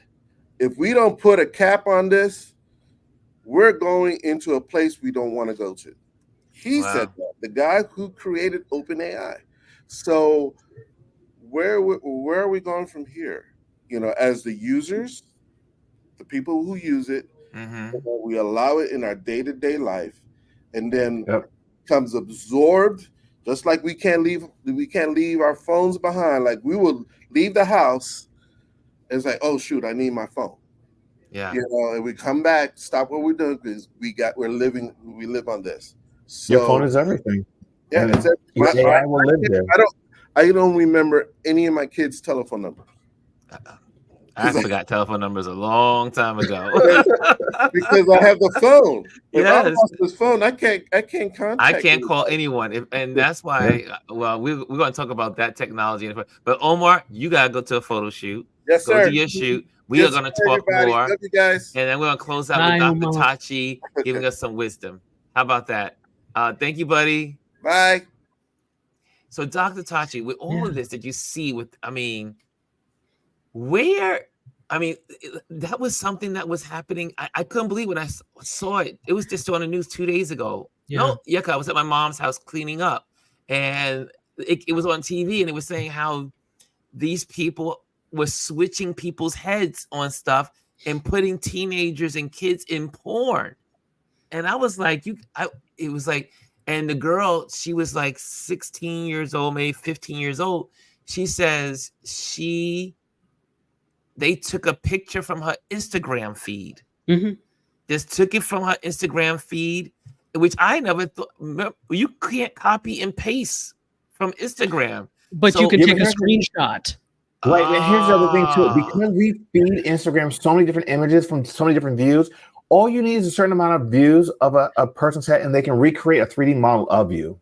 if we don't put a cap on this, we're going into a place we don't want to go to. He said that, the guy who created OpenAI. So where are we going from here? As the users, the people who use it, we allow it in our day-to-day life, and then comes absorbed. Just like we can't leave our phones behind. Like we will leave the house, and it's like, oh shoot, I need my phone. Yeah. And we come back, stop what we're doing because we live on this. So your phone is everything. Yeah, it's your AI will live there. I don't remember any of my kids' telephone numbers. I forgot telephone numbers a long time ago. Because I have the phone. If Yes. I lost this phone, I can't contact. I can't call anyone, and that's why. Well, we're going to talk about that technology. But Omar, you gotta go to a photo shoot. Yes, go sir. to your shoot. We are going to talk everybody. more, Love you guys. and then we're going to close out Bye, with Dr. Omar. Tachi giving us some wisdom. How about that? Thank you, buddy. Bye. So, Dr. Tachi, with all of this that you see, that was something that was happening. I couldn't believe when I saw it. It was just on the news 2 days ago. I was at my mom's house cleaning up, and it was on TV, and it was saying how these people was switching people's heads on stuff and putting teenagers and kids in porn. And I was like, it was like, and the girl, she was like 16 years old, maybe 15 years old. She says they took a picture from her Instagram feed. Mm-hmm. Just took it from her Instagram feed, which I never thought. You can't copy and paste from Instagram. But So- you can Yeah, take but a here's screenshot. Right, and here's the other thing too. Ah. Because we feed Instagram so many different images from so many different views, all you need is a certain amount of views of a person's head, and they can recreate a 3D model of you.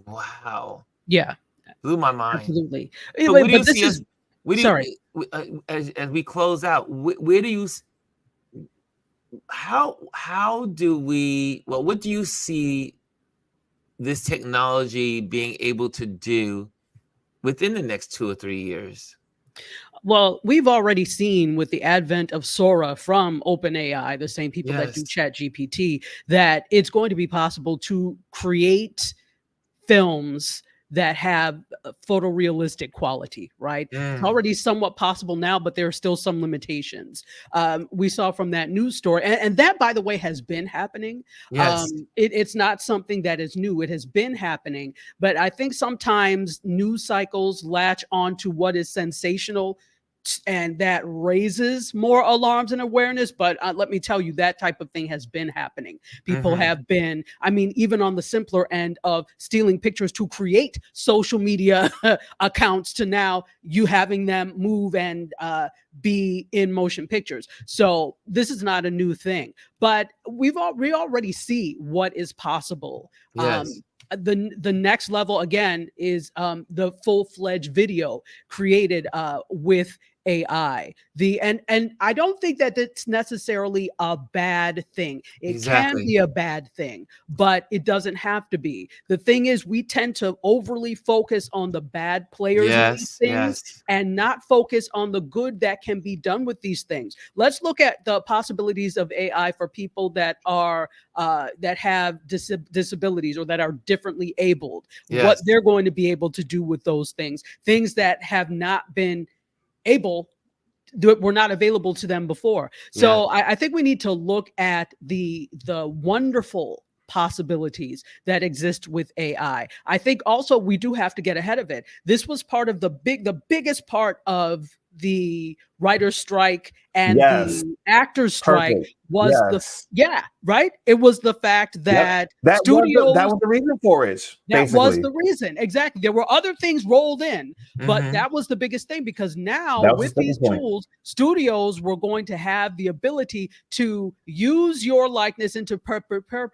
Wow. Yeah, Blew my mind. absolutely. So Anyway, where do you but this see is us? Where do sorry. You, as we close out, where do you? How do we? Well, what do you see this technology being able to do within the next 2 or 3 years? Well, we've already seen with the advent of Sora from OpenAI, the same people that do Yes. ChatGPT, that it's going to be possible to create films that have photorealistic quality, right? It's already somewhat possible now, but there are still some limitations. We saw from that news story, and that, by the way, has been happening. Yes. It's not something that is new. It has been happening, but I think sometimes news cycles latch on to what is sensational, and that raises more alarms and awareness. But let me tell you, that type of thing has been happening. People have been, I mean, even on the simpler end of stealing pictures to create social media accounts, to now you having them move and be in motion pictures. So this is not a new thing, but we already see what is possible. Yes. The next level again is the full-fledged video created with AI. And I don't think that it's necessarily a bad thing. It can Exactly. be a bad thing, but it doesn't have to be. The thing is, we tend to overly focus on the bad players of these Yes. things Yes. and not focus on the good that can be done with these things. Let's look at the possibilities of AI for people that are that have disabilities or that are differently abled. What Yes. they're going to be able to do with those things that have not been were not available to them before. So I think we need to look at the wonderful possibilities that exist with AI. I think also we do have to get ahead of it. This was part of the biggest part of the writer's strike and Yes. the actors strike Perfect. was Yes. right. It was the fact that That studios was the reason for it. that was Basically, the reason. Exactly. There were other things rolled in, but Mhm. that was the biggest thing, because now That was with the these sticking point. tools, studios were going to have the ability to use your likeness into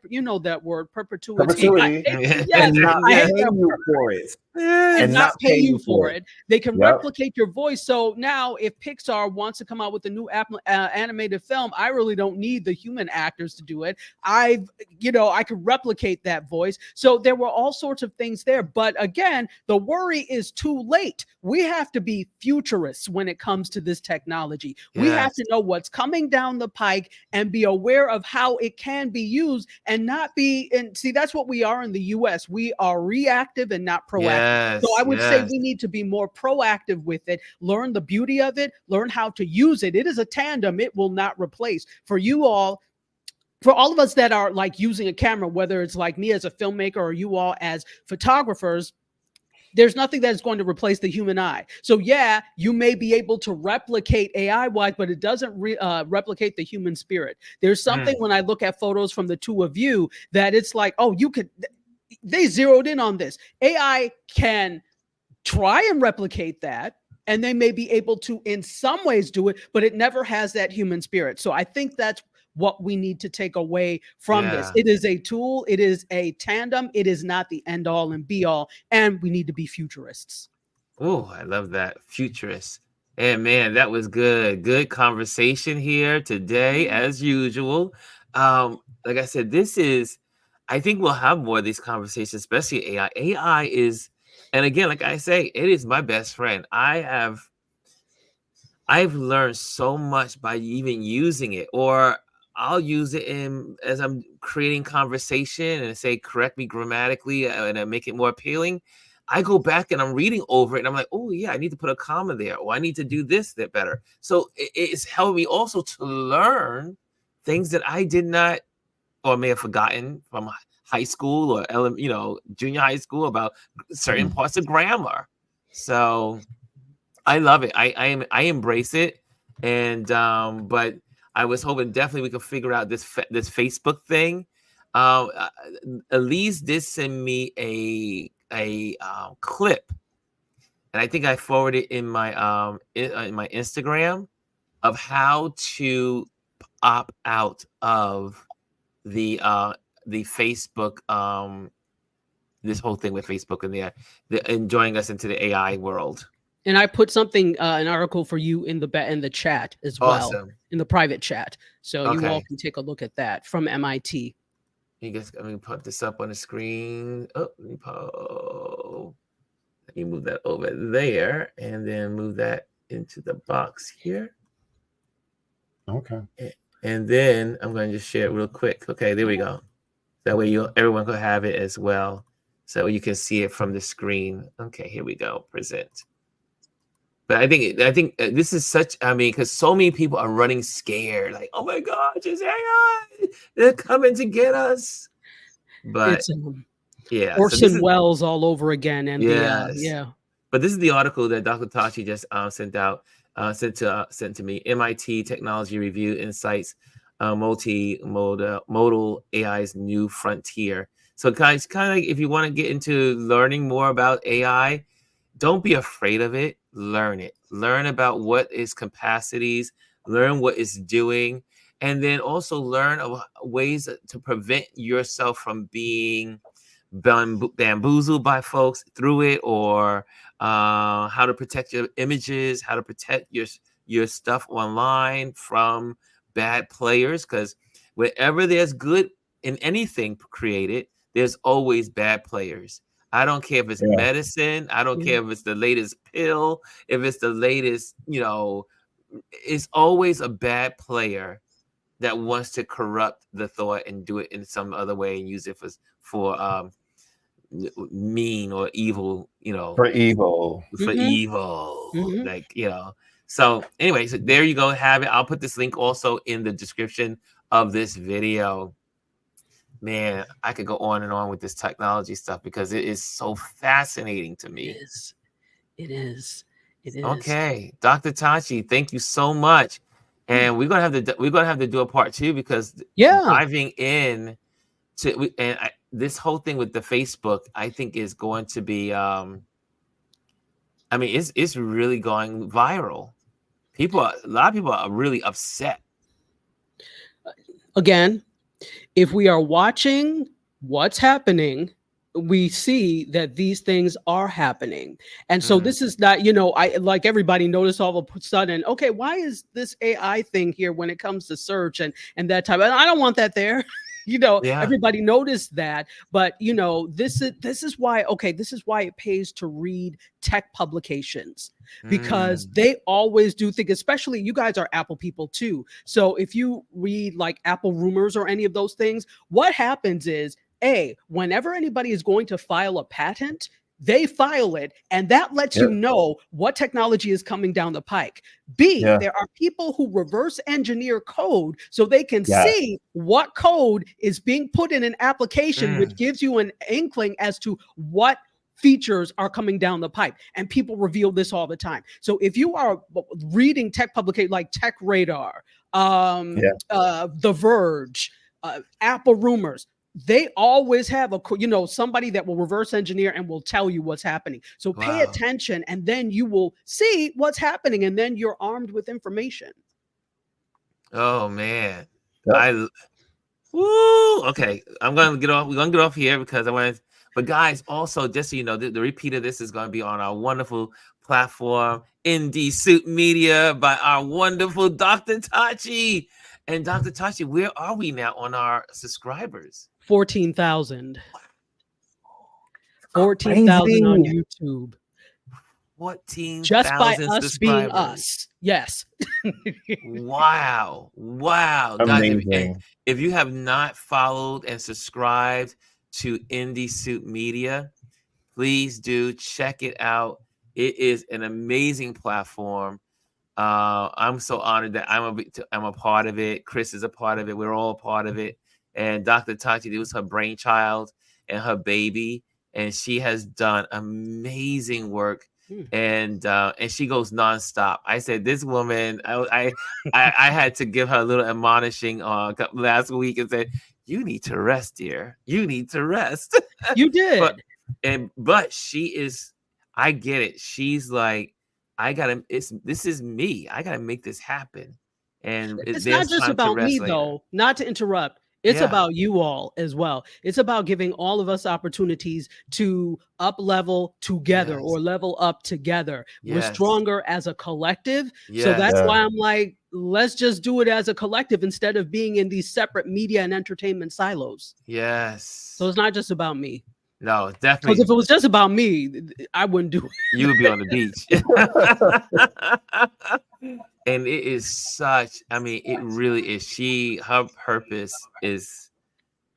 you know that word, perpetuity. Perpetuity, Yes, and not I Yes. hate pay that you word. for it. And not pay you for it. They can Yep. replicate your voice. So now, if Pixar wants to come out with a new animated film, I really don't need the human actors to do it. I could replicate that voice. So there were all sorts of things there. But again, the worry is too late. We have to be futurists when it comes to this technology. We have Yes. to know what's coming down the pike and be aware of how it can be used, and not be. And see, that's what we are in the US. We are reactive and not proactive. Yes. So I would say Yes. we need to be more proactive with it, learn the beauty of it, learn how to use it. It is a tandem. It will not replace. For all of us that are like using a camera, whether it's like me as a filmmaker or you all as photographers, there's nothing that's going to replace the human eye. So yeah, you may be able to replicate AI wise, but it doesn't replicate the human spirit. There's something when I look at photos from the two of you that it's like, oh, they zeroed in on this. AI can try and replicate that, and they may be able to in some ways do it, but it never has that human spirit. So I think that's what we need to take away from this. Yeah. It is a tool, it is a tandem, it is not the end all and be all, and we need to be futurists. Oh, I love that. Futurist. And man, that was good. Good conversation here today, as usual. Like I said, I think we'll have more of these conversations, especially AI. AI is, and again, like I say, it is my best friend. I've learned so much by even using it, or I'll use it as I'm creating conversation and say, correct me grammatically and make it more appealing. I go back and I'm reading over it and I'm like, oh yeah, I need to put a comma there, or I need to do this that better. So it's helped me also to learn things that I did not or may have forgotten from high school or junior high school about certain parts of grammar. So I love it. I embrace it, and but I was hoping definitely we could figure out this Facebook thing. Elise did send me a clip, and I think I forwarded in my in my Instagram of how to opt out of the Facebook this whole thing with Facebook and the enjoying us into the AI world. And I put something, an article for you in the chat as well, Awesome. in the private chat, so you all Okay. can take a look at that from MIT. You guys, let me put this up on the screen. Oh, let me move that over there, and then move that into the box here. Okay. And then I'm going to just share it real quick. Okay, there we go. That way everyone could have it as well, so you can see it from the screen. Okay, here we go. Present. But I think this is such. I mean, because so many people are running scared, like, "Oh my gosh, it's AI! They're coming to get us." But It's yeah, Orson Welles all over again, and yes. yeah. But this is the article that Dr. Tachi just sent to me. MIT Technology Review Insights, multimodal AI's new frontier. So guys, kind of like if you want to get into learning more about AI, don't be afraid of it. Learn it. Learn about what its capacities. Learn what it's doing, and then also learn ways to prevent yourself from being bamboozled by folks through it, or how to protect your images, how to protect your stuff online from bad players. Because wherever there's good in anything created, there's always bad players. I don't care if it's medicine. I don't care if it's the latest pill, if it's the latest, it's always a bad player that wants to corrupt the thought and do it in some other way and use it for mean or evil, For evil. like, so anyway, so there you go, have it. I'll put this link also in the description of this video. Man, I could go on and on with this technology stuff because it is so fascinating to me. It is. Okay, Dr. Tachi, thank you so much. And we're gonna have to do a part 2 because diving in to this whole thing with the Facebook, I think is going to be I mean, it's really going viral. A lot of people are really upset. Again, if we are watching what's happening, we see that these things are happening. And so this is not, I like everybody noticed all of a sudden, okay, why is this AI thing here when it comes to search and that type? And I don't want that there. Everybody noticed that, but this is why it pays to read tech publications, because they always do think, especially you guys are Apple people too. So if you read like Apple Rumors or any of those things, what happens is, whenever anybody is going to file a patent, they file it, and that lets you know what technology is coming down the pike. There are people who reverse engineer code so they can see what code is being put in an application, which gives you an inkling as to what features are coming down the pipe. And people reveal this all the time. So if you are reading tech publications like Tech Radar, The Verge, Apple Rumors, they always have somebody that will reverse engineer and will tell you what's happening. So pay attention, and then you will see what's happening, and then you're armed with information. Oh man. Okay, I'm gonna get off. We're gonna get off here because I want to. But guys, also just so you know, the repeat of this is going to be on our wonderful platform, ND Suit Media, by our wonderful Dr. Tachi. And Dr. Tachi, where are we now on our subscribers? 14,000. 14,000 on YouTube. 14,000 just by us being subscribers. us. Yes. Wow. Amazing. Guys, if you have not followed and subscribed to Indie Suit Media, Please do check it out. It is an amazing platform. I'm so honored that I'm a part of it. Chris is a part of it. We're all a part of it. And Dr. Tachi, it was her brainchild and her baby, and she has done amazing work. And she goes nonstop. I said, this woman, I had to give her a little admonishing last week and said, you need to rest, dear. You need to rest. You did. But she is, I get it. She's like, this is me. I gotta make this happen. And it's not just about me though, not to interrupt. It's about you all as well. It's about giving all of us opportunities to up level together or level up together. We're stronger as a collective. So that's why I'm like, let's just do it as a collective instead of being in these separate media and entertainment silos. Yes. So it's not just about me. No, definitely. Because if it was just about me, I wouldn't do it. You would be on the beach. And it is such, I mean, it really is. Her purpose is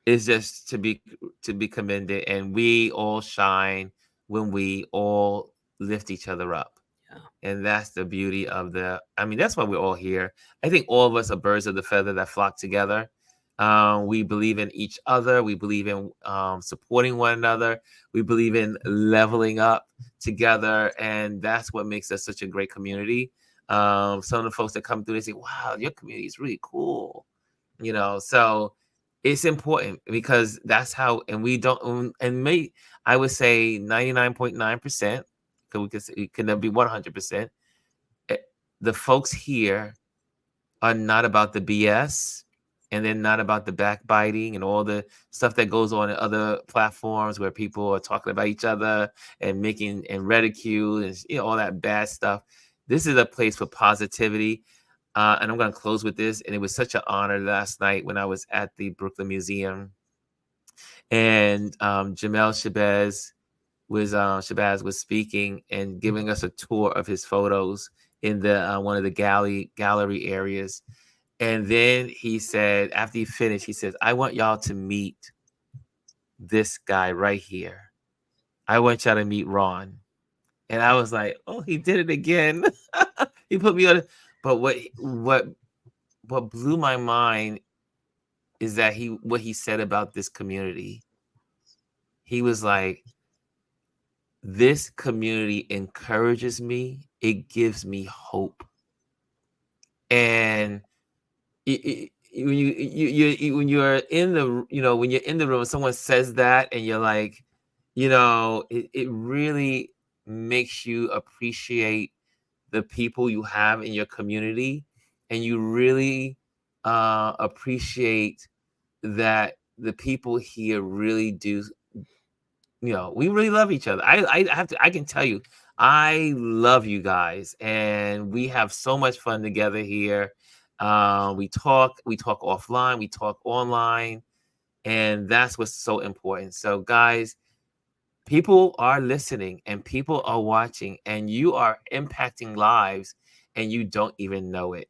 just to be commended, and we all shine when we all lift each other up. And that's the beauty of that's why we're all here. I think all of us are birds of the feather that flock together. We believe in each other. We believe in supporting one another. We believe in leveling up together. And that's what makes us such a great community. Some of the folks that come through, they say, wow, your community is really cool. So it's important because that's how, and we don't, and I would say 99.9%, because it can never be 100%. The folks here are not about the BS. And then not about the backbiting and all the stuff that goes on in other platforms where people are talking about each other and making and ridicule and all that bad stuff. This is a place for positivity. And I'm going to close with this. And it was such an honor last night when I was at the Brooklyn Museum. And Jamel Shabazz was speaking and giving us a tour of his photos in the one of the gallery areas. And then he said, after he finished, he says, I want y'all to meet this guy right here. I want y'all to meet Ron. And I was like, oh, he did it again. He put me on it. But what blew my mind is that what he said about this community. He was like, this community encourages me. It gives me hope. And when you're in the room, someone says that, and you're like, it really makes you appreciate the people you have in your community, and you really appreciate that the people here really do. We really love each other. I can tell you, I love you guys, and we have so much fun together here. We talk offline, we talk online, and that's what's so important. So guys, people are listening and people are watching, and you are impacting lives and you don't even know it.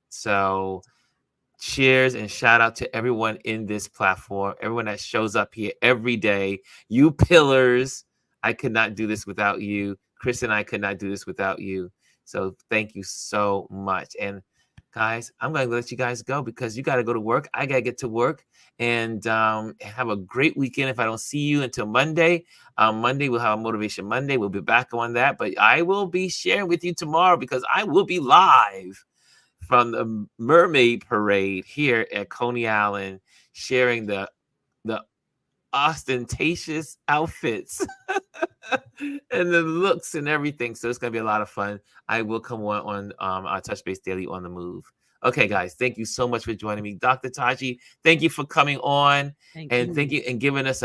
So cheers and shout out to everyone in this platform, everyone that shows up here every day. You pillars, I could not do this without you. Chris and I could not do this without you. So thank you so much. And guys, I'm going to let you guys go because you got to go to work. I got to get to work, and have a great weekend. If I don't see you until Monday, Monday we'll have a Motivation Monday. We'll be back on that, but I will be sharing with you tomorrow because I will be live from the Mermaid Parade here at Coney Island, sharing the ostentatious outfits and the looks and everything. So it's going to be a lot of fun. I will come on our Touch Base Daily on the Move. Okay, guys, thank you so much for joining me. Dr. Tachi, thank you for coming on. Thank you and giving us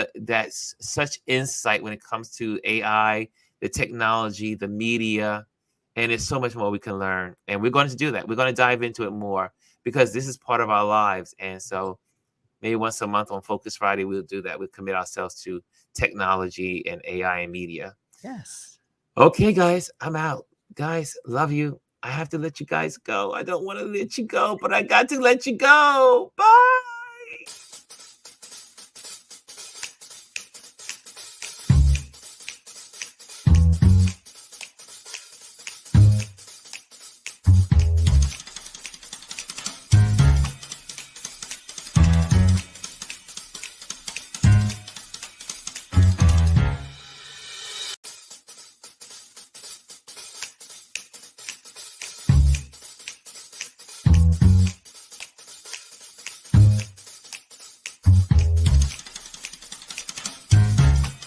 such insight when it comes to AI, the technology, the media, and there's so much more we can learn. And we're going to do that. We're going to dive into it more because this is part of our lives. And so maybe once a month on Focus Friday, we'll do that. We'll commit ourselves to technology and AI and media. Yes. Okay, guys, I'm out. Guys, love you. I have to let you guys go. I don't want to let you go, but I got to let you go. Bye.